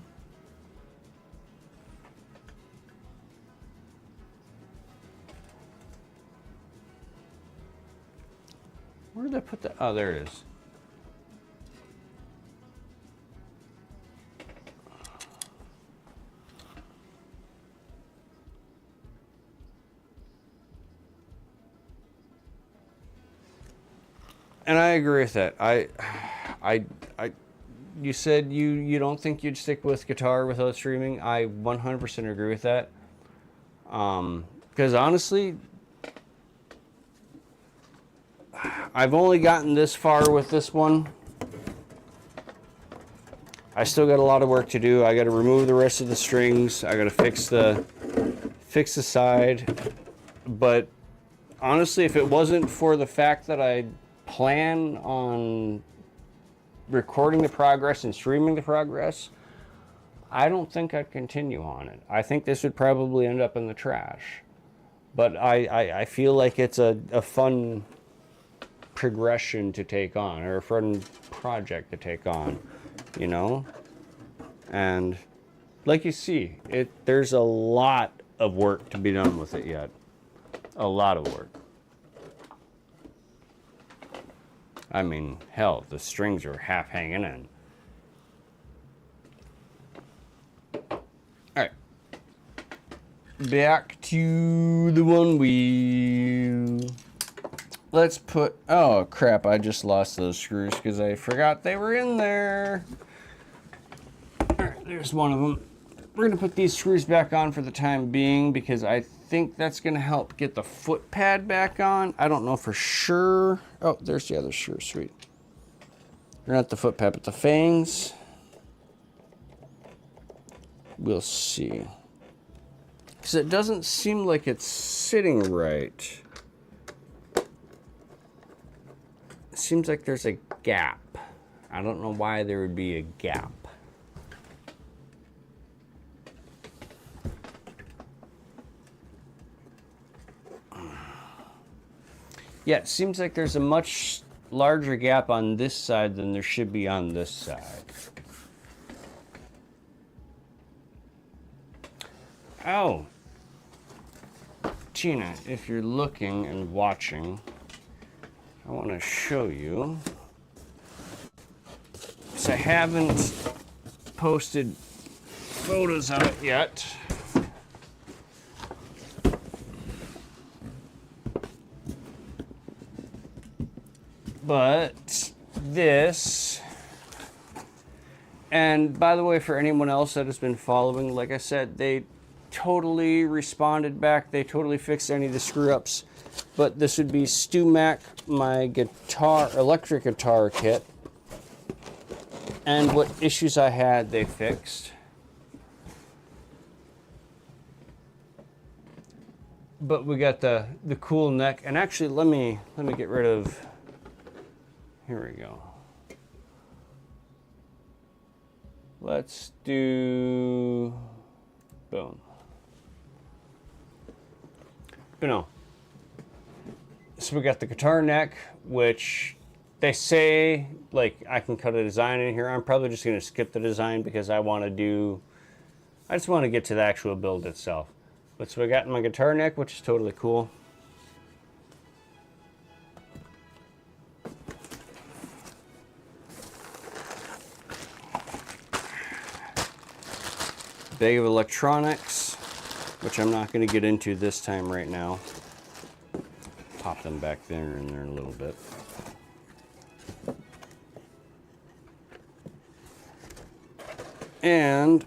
Where did I put that? Oh, there it is. And I agree with that. You said you don't think you'd stick with guitar without streaming. I 100% agree with that. Because honestly, I've only gotten this far with this one. I still got a lot of work to do. I got to remove the rest of the strings. I got to fix the side. But honestly, if it wasn't for the fact that I plan on recording the progress and streaming the progress, I don't think I'd continue on it. I think this would probably end up in the trash. But I feel like it's a fun progression to take on, or a fun project to take on, you know? And, like you see, there's a lot of work to be done with it yet. A lot of work. I mean, hell, the strings are half hanging in. Alright. Back to the Onewheel. Let's put... Oh, crap, I just lost those screws because I forgot they were in there. Alright, there's one of them. We're going to put these screws back on for the time being because I think that's going to help get the foot pad back on. I don't know for sure. Oh, there's the other screw. Sweet. They're not the foot pad, but the fangs. We'll see. Because it doesn't seem like it's sitting right. It seems like there's a gap. I don't know why there would be a gap. Yeah, it seems like there's a much larger gap on this side than there should be on this side. Oh. Gina, if you're looking and watching, I want to show you. So I haven't posted photos of it yet. But this, and by the way, for anyone else that has been following, like I said, they totally responded back. They totally fixed any of the screw ups. But this would be Stu Mac, my guitar, electric guitar kit. And what issues I had, they fixed. But we got the cool neck. And actually, let me get rid of. Here we go. Let's do, boom. But no. So we got the guitar neck, which they say, like, I can cut a design in here. I'm probably just going to skip the design because I just want to get to the actual build itself. But so we got my guitar neck, which is totally cool. Bag of electronics, which I'm not going to get into this time right now. Pop them back there in there a little bit. And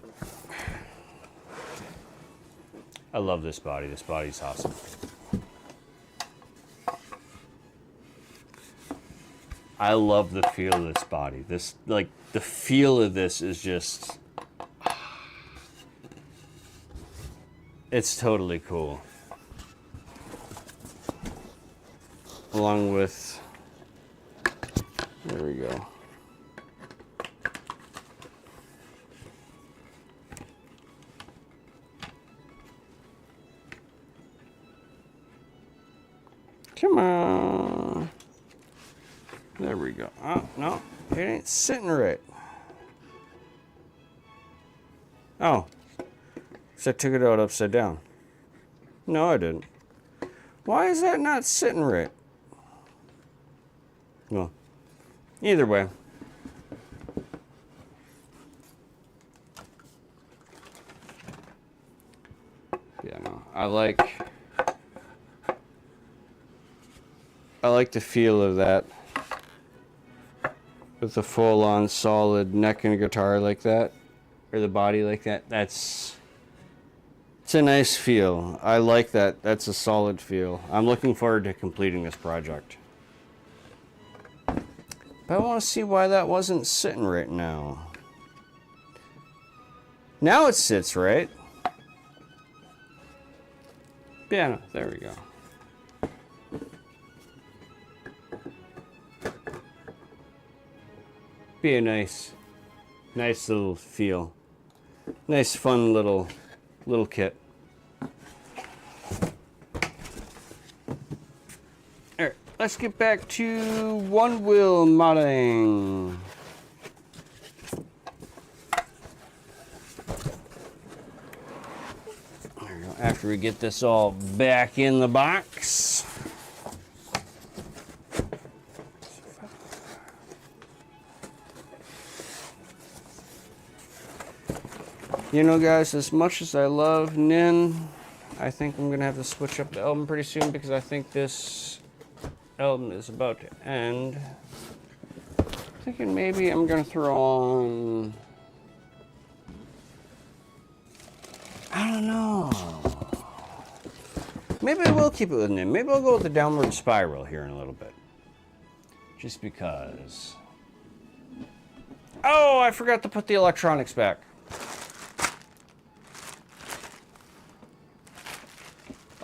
I love this body. This body's awesome. I love the feel of this body. This, like, the feel of this is just... It's totally cool. Along with, there we go. Come on. There we go. Oh, no, it ain't sitting right. Oh. So I took it out upside down. No, I didn't. Why is that not sitting right? Well, either way. Yeah, no. I like the feel of that. With the full-on solid neck and guitar like that. Or the body like that. It's a nice feel. I like that. That's a solid feel. I'm looking forward to completing this project. But I want to see why that wasn't sitting right now. Now it sits right. Yeah, no, there we go. Be a nice little feel. Nice, fun little kit. Alright, let's get back to Onewheel modding. after we get this all back in the box. You know, guys, as much as I love Nin, I think I'm going to have to switch up the album pretty soon because I think this album is about to end. I'm thinking maybe I'm going to throw on... I don't know. Maybe I will keep it with Nin. Maybe I'll go with the Downward Spiral here in a little bit. Just because. Oh, I forgot to put the electronics back.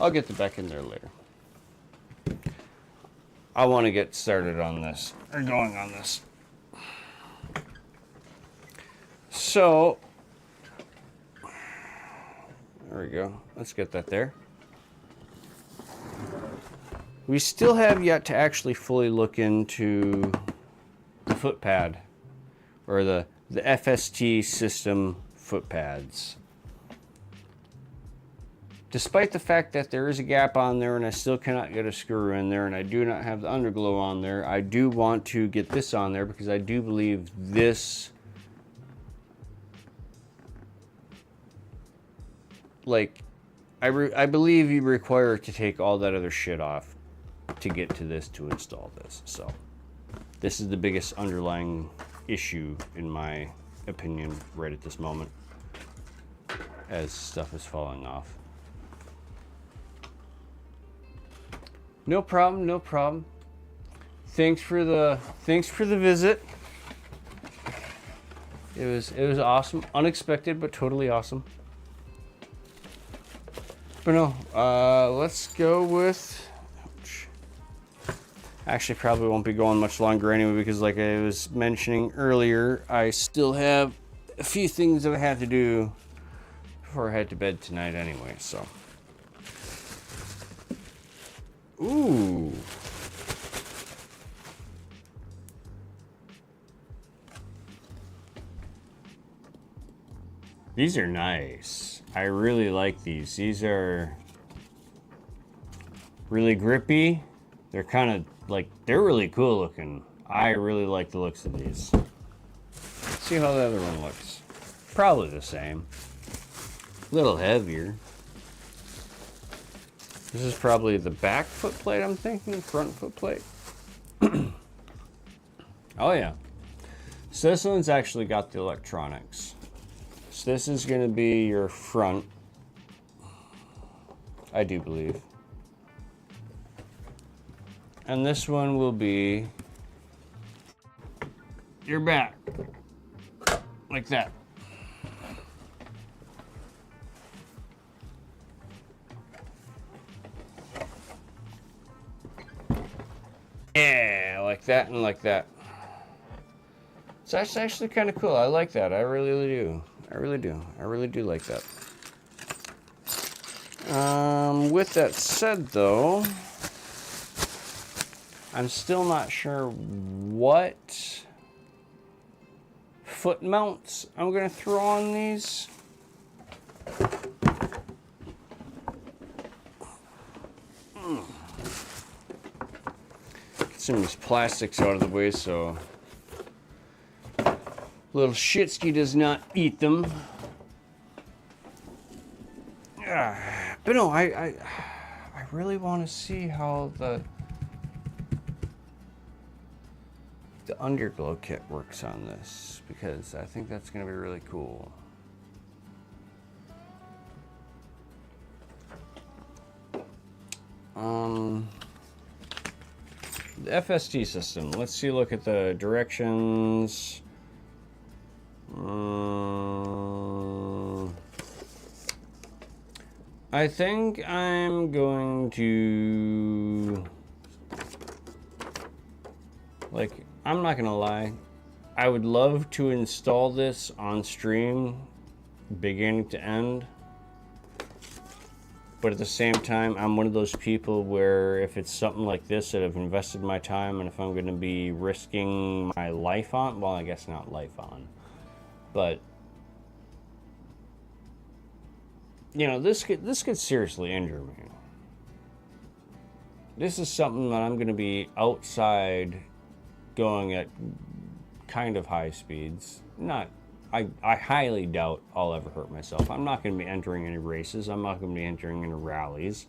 I'll get the back in there later. I want to get started on this, or going on this. So, there we go. Let's get that there. We still have yet to actually fully look into the foot pad, or the FST system foot pads. Despite the fact that there is a gap on there and I still cannot get a screw in there and I do not have the underglow on there, I do want to get this on there because I do believe this, like, I believe you require to take all that other shit off to get to this, to install this. So this is the biggest underlying issue in my opinion right at this moment as stuff is falling off. No problem, no problem. Thanks for the visit. It was awesome, unexpected but totally awesome. But no, let's go with. Ouch. Actually, probably won't be going much longer anyway because, like I was mentioning earlier, I still have a few things that I have to do before I head to bed tonight anyway. So. Ooh. These are nice. I really like these. These are really grippy. They're kind of like, they're really cool looking. I really like the looks of these. Let's see how the other one looks. Probably the same. A little heavier. This is probably the back foot plate, I'm thinking, front foot plate. Oh yeah. So this one's actually got the electronics. So this is going to be your front, I do believe. And this one will be your back, like that. Yeah, like that and like that. So that's actually kind of cool. I like that. I really do. I really do. I really do like that. With that said, though, I'm still not sure what foot mounts I'm going to throw on these. Get some of these plastics out of the way so little shitski does not eat them. But no, I really want to see how the underglow kit works on this, because I think that's going to be really cool. The FST system. Let's see. Look at the directions. I think I'm going to, like, I'm not gonna lie, I would love to install this on stream beginning to end, but at the same time I'm one of those people where if it's something like this that I've invested my time and if I'm gonna be risking my life on, well, I guess not life on, but this could seriously injure me. This is something that I'm going to be outside going at kind of high speeds. I highly doubt I'll ever hurt myself. I'm not going to be entering any races. I'm not going to be entering any rallies.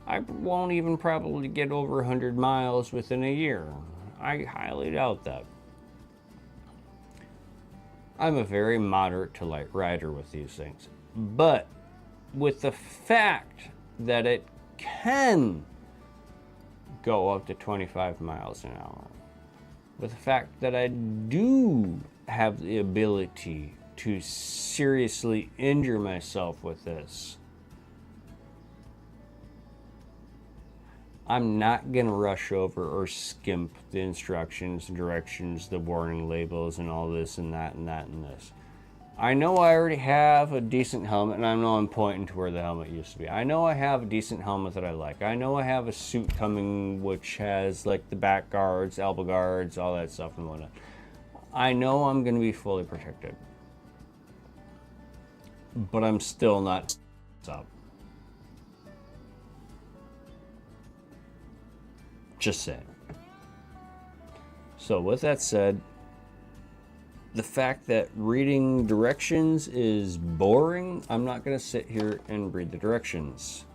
I won't even probably get over 100 miles within a year. I highly doubt that. I'm a very moderate to light rider with these things. But with the fact that it can go up to 25 miles an hour, with the fact that I do have the ability to seriously injure myself with this, I'm not going to rush over or skimp the instructions, the directions, the warning labels, and all this and that and that and this. I know I already have a decent helmet, and I know I'm pointing to where the helmet used to be. I know I have a decent helmet that I like. I know I have a suit coming which has like the back guards, elbow guards, all that stuff and whatnot. I know I'm going to be fully protected. But I'm still not up. Just saying. So with that said, the fact that reading directions is boring, I'm not going to sit here and read the directions.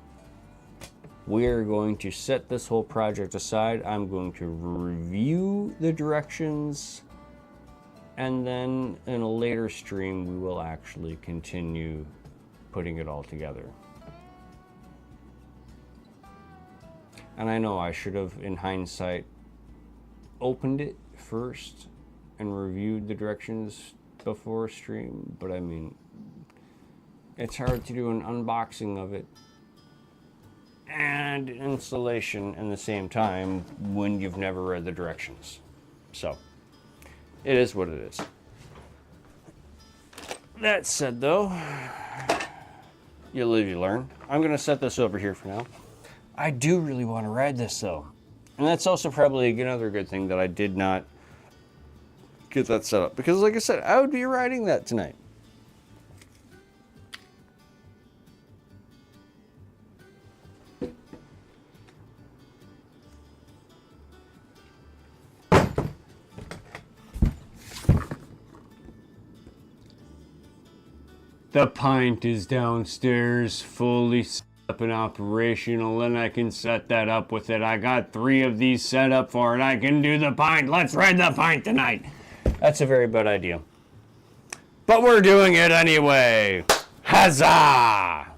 We are going to set this whole project aside. I'm going to review the directions, and then in a later stream we will actually continue putting it all together. And I know I should have, in hindsight, opened it first and reviewed the directions before stream, but I mean, it's hard to do an unboxing of it and installation in the same time when you've never read the directions. So, it is what it is. That said though, you live, you learn. I'm going to set this over here for now. I do really want to ride this though. And that's also probably another good thing that I did not get that set up, because like I said, I would be riding that tonight. The pint is downstairs, fully set up and operational, and I can set that up with it. I got 3 of these set up for it. I can do the pint. Let's ride the pint tonight. That's a very bad idea. But we're doing it anyway. Huzzah!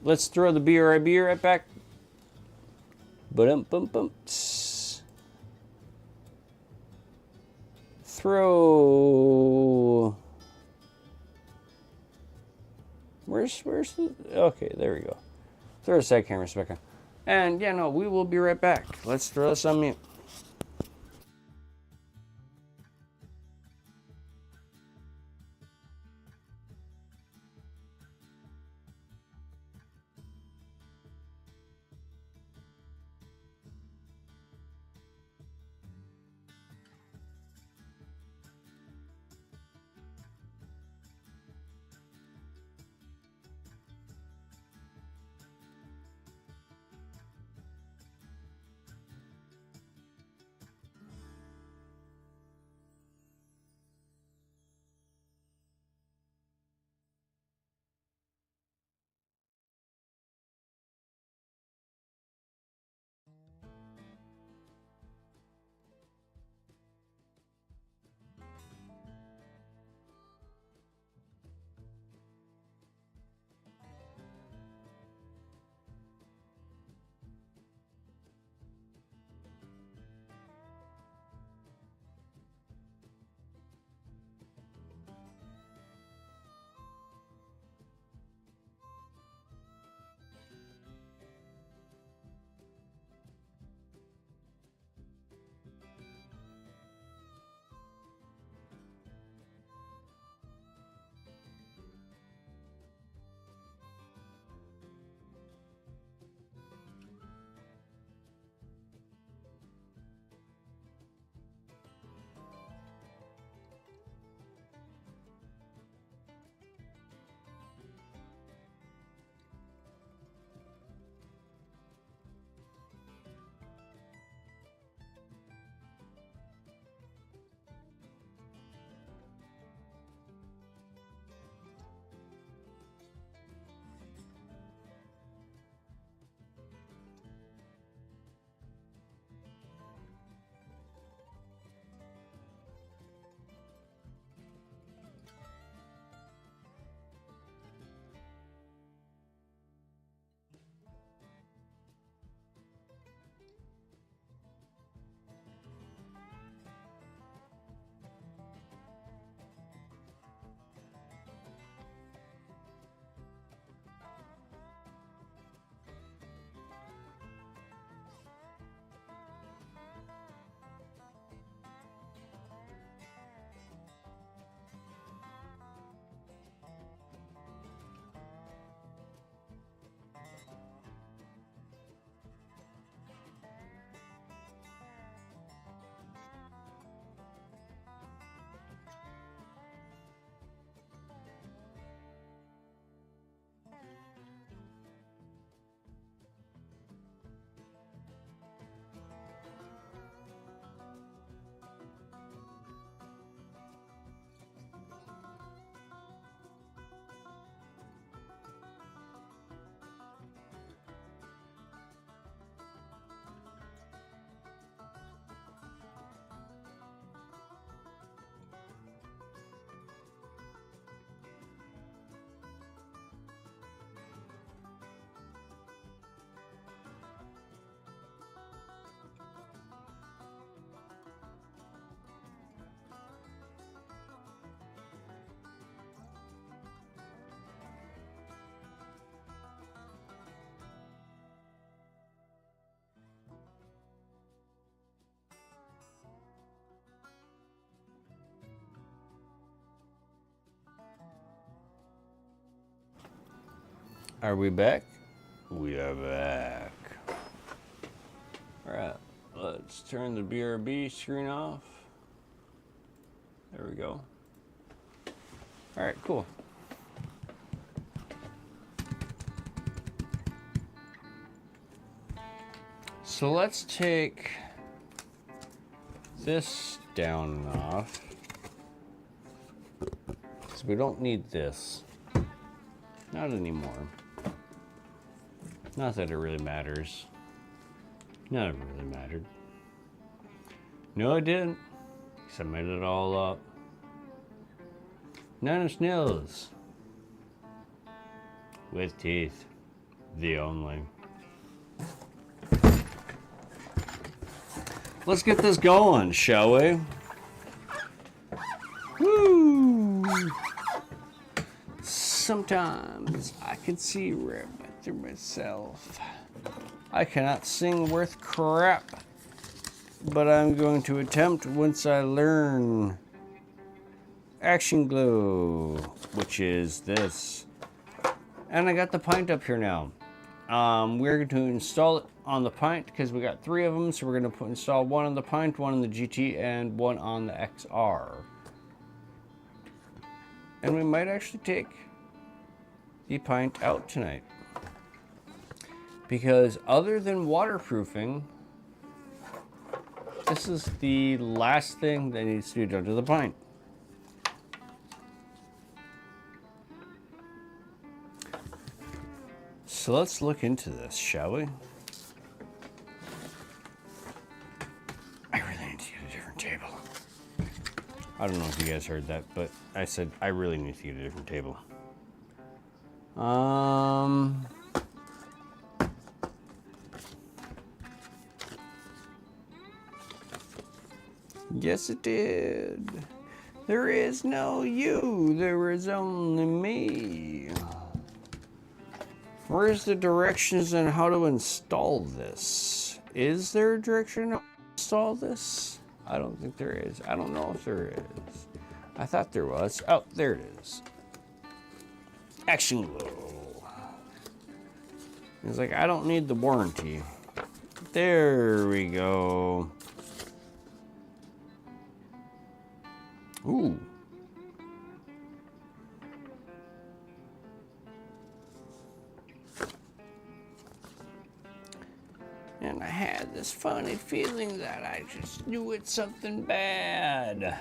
Let's throw the BRIB right back. Ba-dum-bum-bum. Throw. Where's the... Okay, there we go. Throw the side camera back on. And yeah, no, we will be right back. Let's throw this on mute. Are we back? We are back. Alright, let's turn the BRB screen off. There we go. Alright, cool. So let's take this down and off. So we don't need this. Not anymore. Not that it really matters. None of it really mattered. No, it didn't. Because I made it all up. 9 Nails. With teeth. The only. Let's get this going, shall we? Woo! Sometimes I can see right through myself. I cannot sing worth crap, but I'm going to attempt once I learn Action Glow, which is this. And I got the pint up here now. We're going to install it on the pint because we got 3 of them, so we're going to install one on the pint, one on the GT, and one on the XR. And we might actually take the pint out tonight. Because other than waterproofing, this is the last thing that needs to be done to the pint. So let's look into this, shall we? I really need to get a different table. I don't know if you guys heard that, but I said I really need to get a different table. Yes, it did. There is no you. There is only me. Where's the directions on how to install this? Is there a direction to install this? I don't think there is. I don't know if there is. I thought there was. Oh, there it is. Action Glow. It's like, I don't need the warranty. There we go. Ooh. And I had this funny feeling that I just knew it's something bad.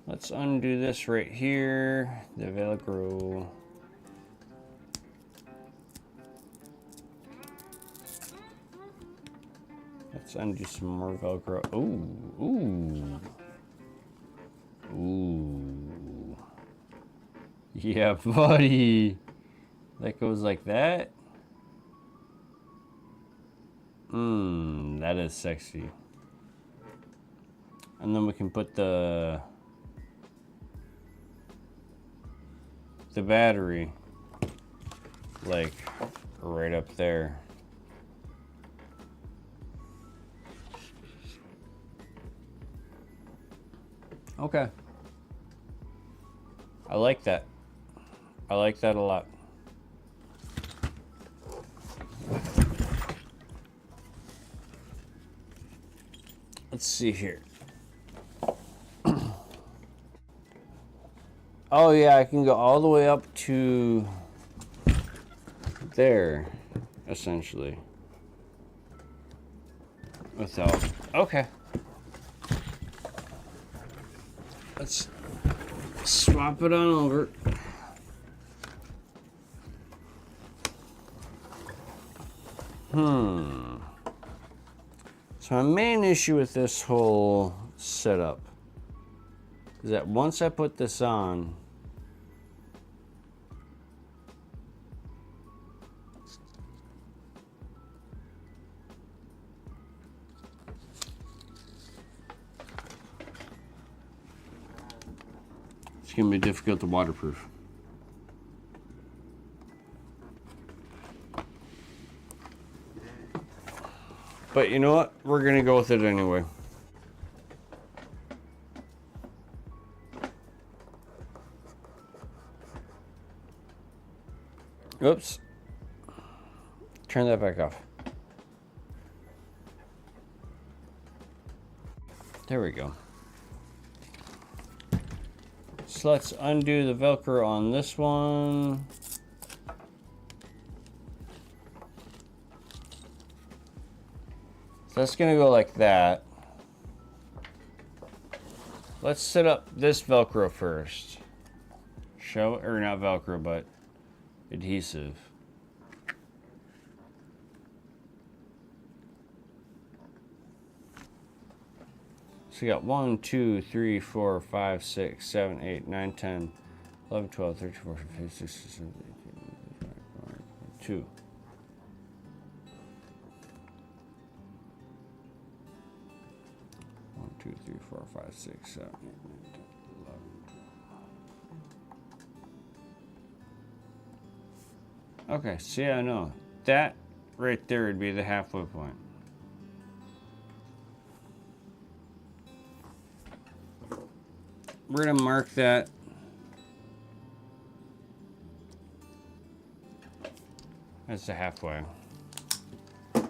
Let's undo this right here. The Velcro. Let's undo some more Velcro. Ooh, ooh. Ooh. Yeah, buddy. That goes like that. That is sexy. And then we can put the battery like right up there. Okay. I like that. I like that a lot. Let's see here. Oh yeah, I can go all the way up to there, essentially. Without, okay. Let's swap it on over. So my main issue with this whole setup is that once I put this on, it's going to be difficult to waterproof. But you know what? We're going to go with it anyway. Oops. Turn that back off. There we go. So let's undo the Velcro on this one. So that's gonna go like that. Let's set up this Velcro first. Or not Velcro, but adhesive. So we got 1, 2, 3, 4, 5, 6, 7, 8, 9, 10, 11, 12, 13, 14, 15, 16, 17, 18, 19, 2. One, 2, 3, 4, 5, 6, 7, 8, 9, 10, 11, 12. Okay, see, I know. That right there would be the halfway point. We're gonna mark that. That's the halfway. Then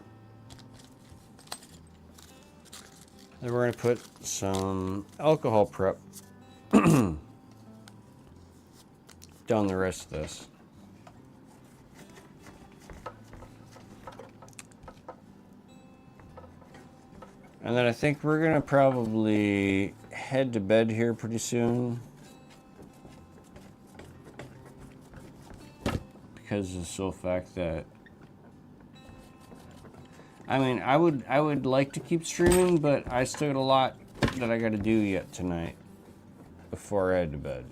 we're gonna put some alcohol prep down the rest of this. And then I think we're gonna probably head to bed here pretty soon, because of the sole fact that I mean I would like to keep streaming, but I still got a lot that I got to do yet tonight before I head to bed.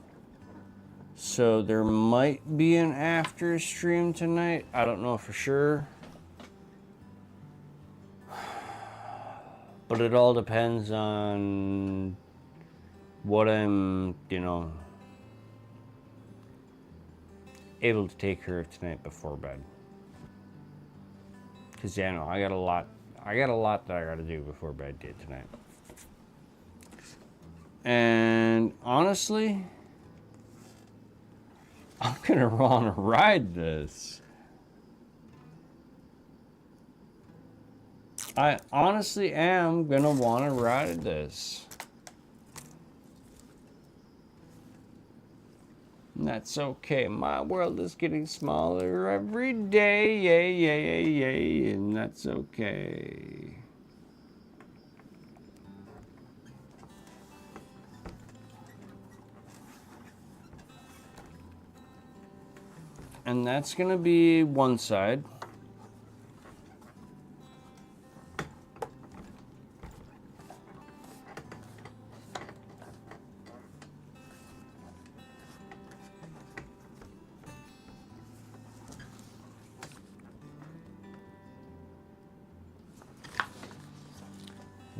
So there might be an after stream tonight. I don't know for sure. But it all depends on what I'm, able to take care of tonight before bed. Because, yeah, no, I got a lot that I got to do before bed tonight. And honestly, I'm going to want to ride this. I honestly am going to want to ride this. And that's okay. My world is getting smaller every day. Yay, yay, yay, yay. And that's okay. And that's going to be one side.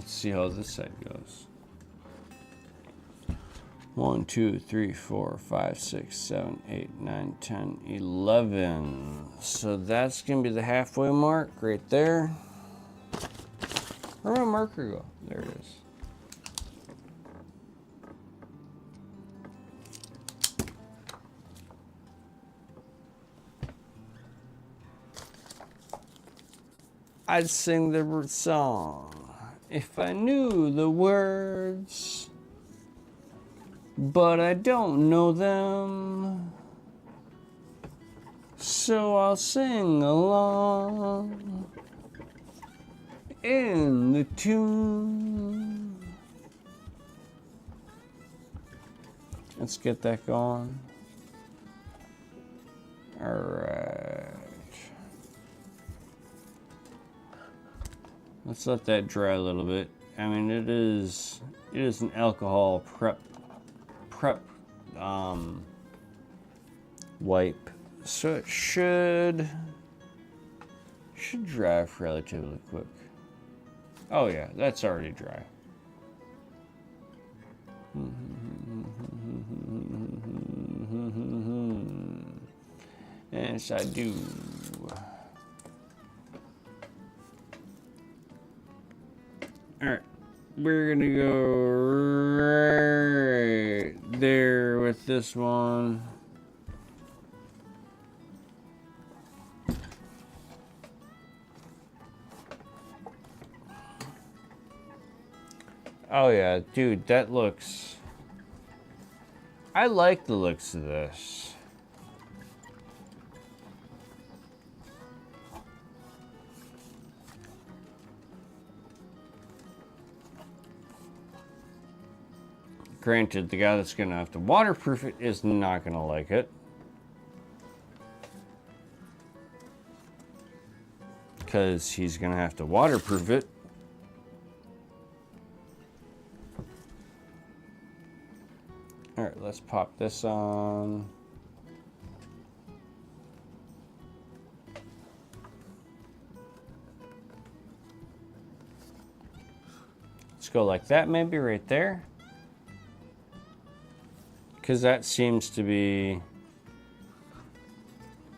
See how this side goes. 1, 2, 3, 4, 5, 6, 7, 8, 9, 10, 11. So that's gonna be the halfway mark right there. Where'd my marker go? There it is. I'd sing the song if I knew the words, but I don't know them, so I'll sing along in the tune. Let's get that going. All right. Let's let that dry a little bit. I mean, it is an alcohol prep wipe, so it should dry relatively quick. Oh yeah, that's already dry. Yes, I do. Alright, we're gonna go right there with this one. Oh yeah, dude, that looks... I like the looks of this. Granted, the guy that's gonna have to waterproof it is not gonna like it. Because he's gonna have to waterproof it. Alright, let's pop this on. Let's go like that, maybe right there. Because that seems to be...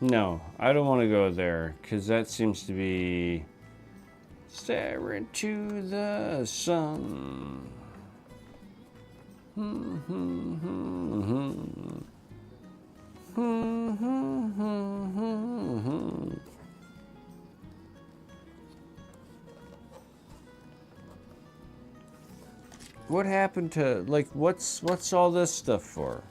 No, I don't want to go there. Because that seems to be... Stare into the sun. What happened to, like, what's all this stuff for?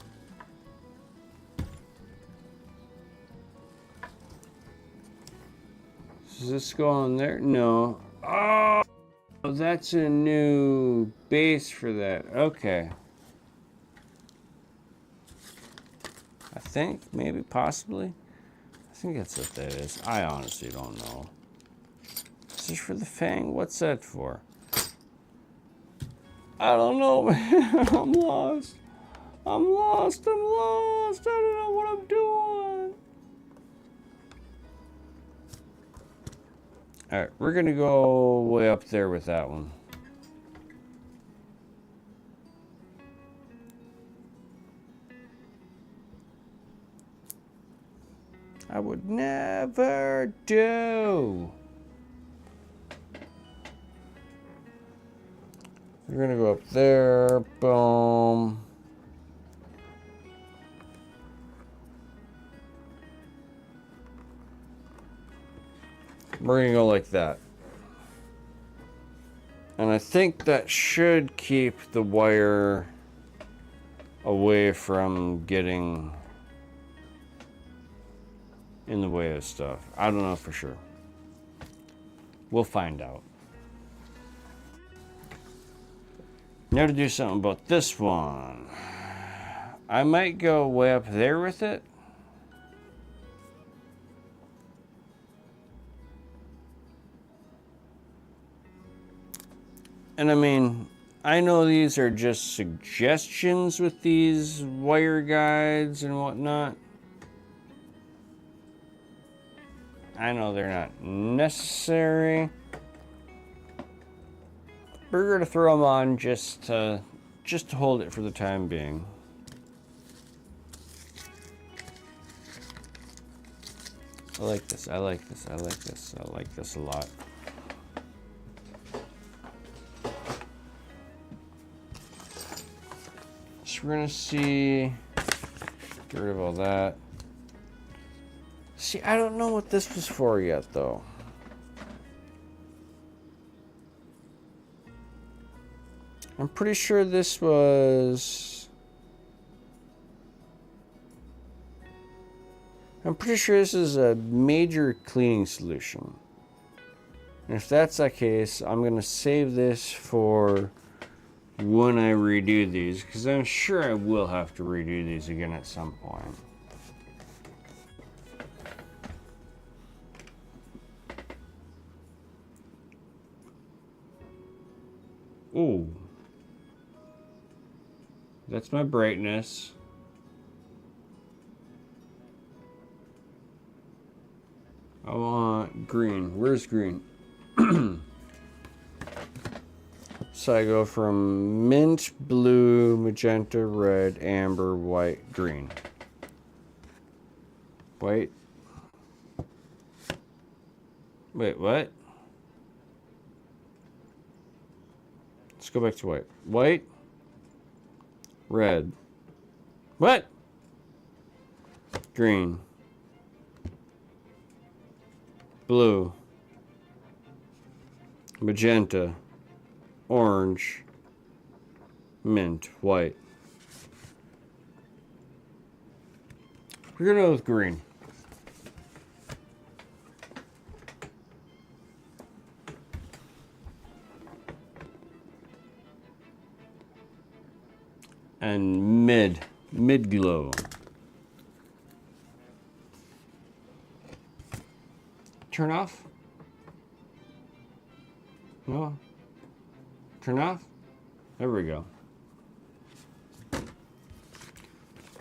Does this go on there? No. Oh, that's a new base for that. Okay. I think, maybe, possibly. I think that's what that is. I honestly don't know. This is for the Fang. What's that for? I don't know, man. I'm lost. I'm lost. I'm lost. I don't know what I'm doing. Alright, we're going to go way up there with that one. I would never do. We're gonna go up there, boom. We're gonna go like that. And I think that should keep the wire away from getting in the way of stuff. I don't know for sure. We'll find out. Now to do something about this one. I might go way up there with it. And I mean, I know these are just suggestions with these wire guides and whatnot. I know they're not necessary. We're going to throw them on just to hold it for the time being. I like this. I like this. I like this. I like this a lot. So we're going to see. Get rid of all that. See, I don't know what this was for yet, though. I'm pretty sure this was... I'm pretty sure this is a major cleaning solution. And if that's the case, I'm going to save this for when I redo these, because I'm sure I will have to redo these again at some point. Ooh. That's my brightness. I want green. Where's green? So I go from mint, blue, magenta, red, amber, white, green. White. Wait, what? Let's go back to white. White. Red. What? Green. Blue. Magenta. Orange. mint, white. We're gonna go with green. And mid glow. Turn off? No. Turn off? There we go.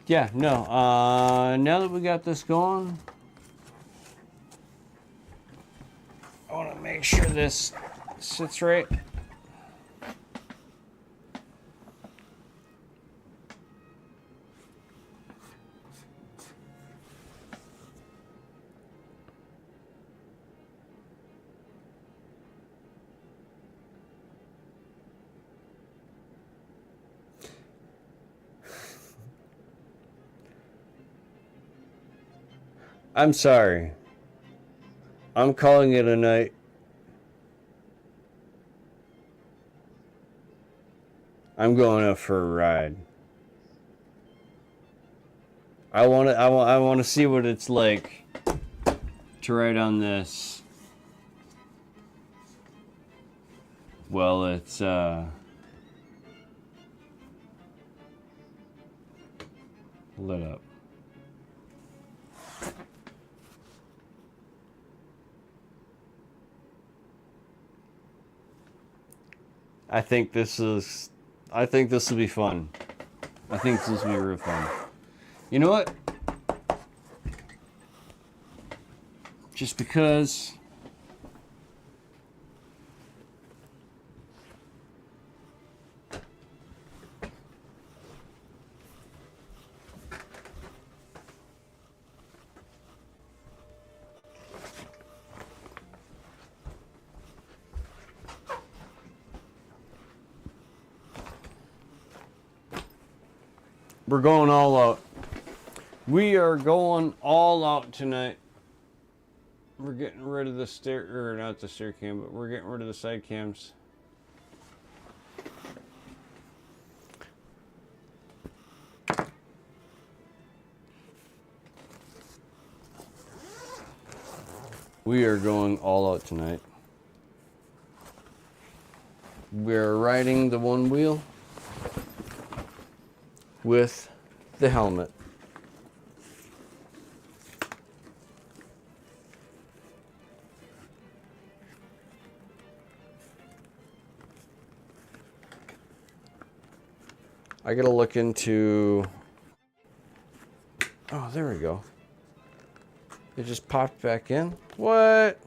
Yeah, no. Now that we got this going, I want to make sure this sits right. I'm sorry. I'm calling it a night. I'm going up for a ride. I want to see what it's like to ride on this. Well, it's lit up. I think this will be fun. I think this will be real fun. You know what? Just because we're going all out. We are going all out tonight. We're getting rid of the or not the steer cam, but we're getting rid of the side cams. We are going all out tonight. We're riding the Onewheel with the helmet. I gotta look into... Oh, there we go. It just popped back in. What?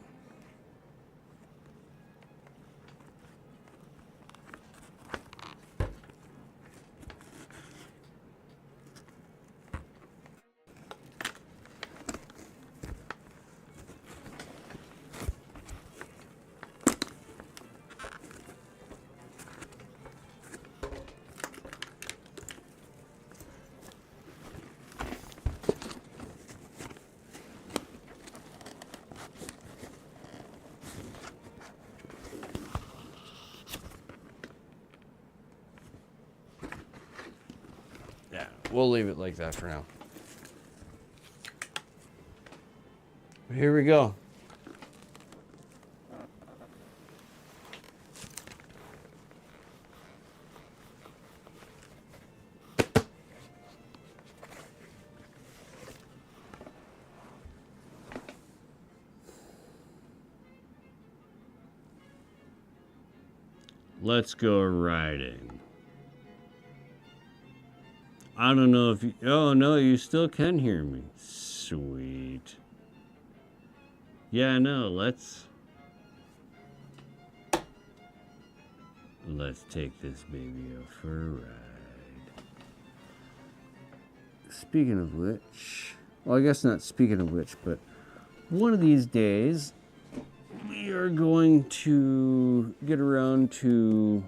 Yeah, we'll leave it like that for now. Here we go. Let's go riding. I don't know if you... Oh, no, you still can hear me. Sweet. Yeah, no, let's take this baby out for a ride. Speaking of which... Well, I guess not speaking of which, but one of these days, we are going to get around to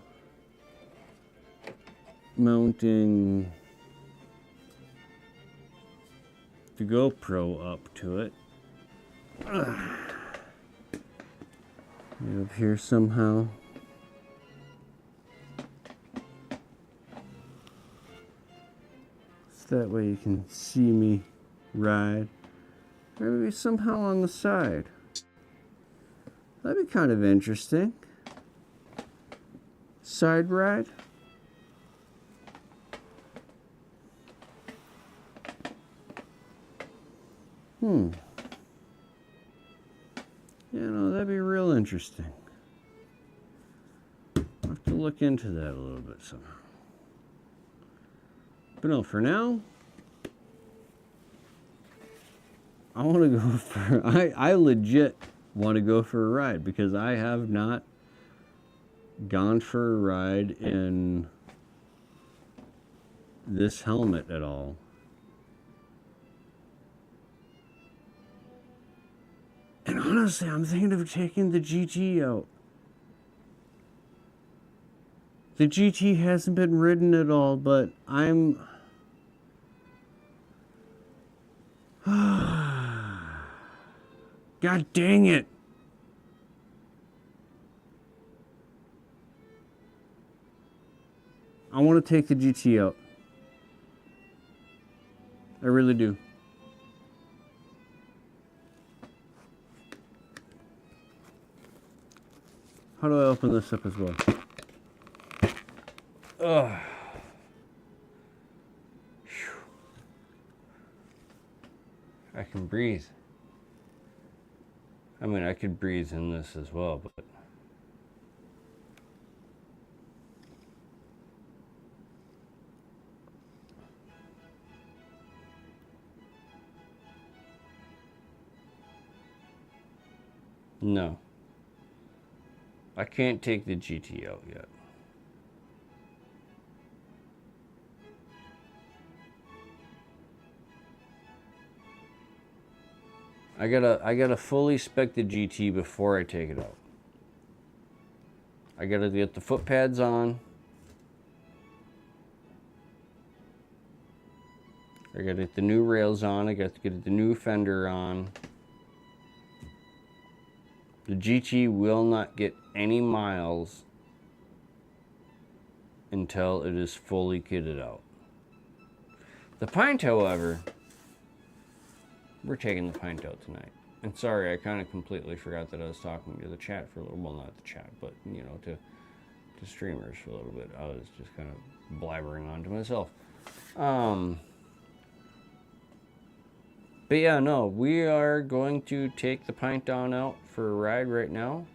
mounting the GoPro up to it. Up here somehow. That way you can see me ride. Maybe somehow on the side. That'd be kind of interesting. Side ride. Yeah, no, that'd be real interesting. I'll have to look into that a little bit somehow. But no, for now, I want to go for, I legit want to go for a ride because I have not gone for a ride in this helmet at all. And honestly, I'm thinking of taking the GT out. The GT hasn't been ridden at all, but I'm... God dang it! I want to take the GT out. I really do. How do I open this up as well? Ugh. I can breathe. I mean, I could breathe in this as well, but... No. I can't take the GT out yet. I gotta fully spec the GT before I take it out. I gotta get the foot pads on. I gotta get the new rails on. I got to get the new fender on. The GT will not get any miles until it is fully kitted out. The Pint, however, we're taking the Pint out tonight. And sorry, I kind of completely forgot that I was talking to the chat for a little, well, not the chat, but, you know, to streamers for a little bit. I was just kind of blabbering on to myself. But yeah, no, we are going to take the Pint on out for a ride right now.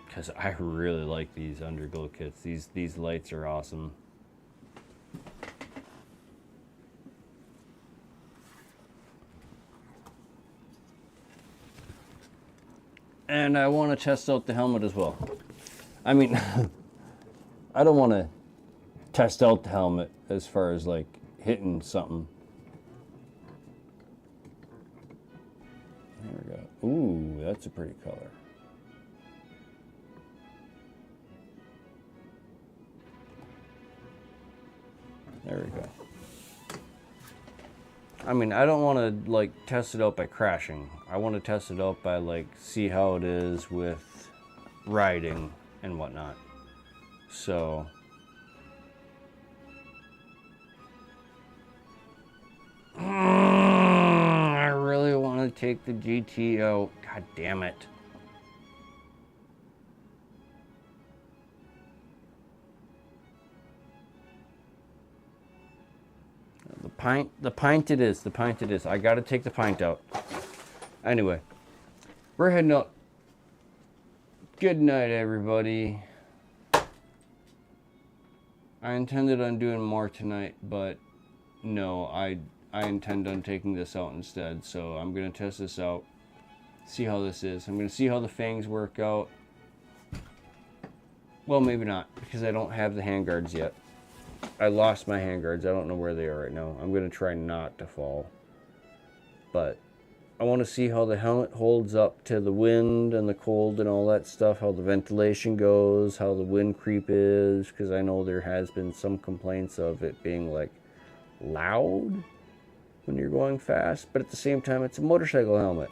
Because I really like these underglow kits. These lights are awesome. And I want to test out the helmet as well. I mean, I don't want to test out the helmet as far as like hitting something. There we go. Ooh, that's a pretty color. There we go. I mean, I don't want to like test it out by crashing. I want to test it out by like see how it is with riding and whatnot. So I really want to take the GT out. God damn it. The pint it is. The pint it is. I got to take the Pint out. Anyway, we're heading out. Good night, everybody. I intended on doing more tonight, but no, I intend on taking this out instead. So I'm going to test this out, see how this is. I'm going to see how the fangs work out. Well, maybe not, because I don't have the handguards yet. I lost my handguards. I don't know where they are right now. I'm going to try not to fall. But I want to see how the helmet holds up to the wind and the cold and all that stuff, how the ventilation goes, how the wind creep is, because I know there has been some complaints of it being like loud when you're going fast, but at the same time it's a motorcycle helmet.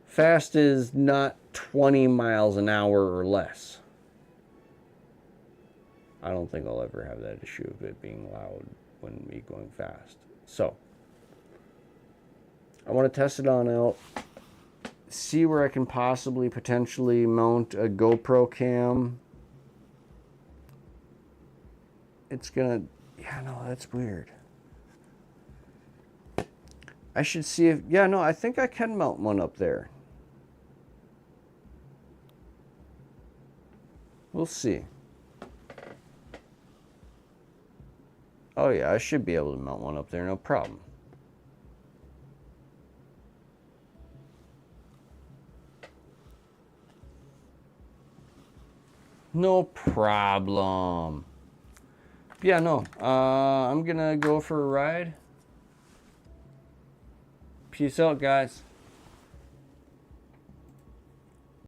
Fast is not 20 miles an hour or less. I don't think I'll ever have that issue of it being loud when me going fast. So, I want to test it on out, see where I can possibly potentially mount a GoPro cam. It's gonna, yeah, no, that's weird. I should see if, yeah, no, I think I can mount one up there. We'll see. Oh yeah, I should be able to mount one up there, no problem. No problem. Yeah, no, I'm gonna go for a ride. Peace out, guys.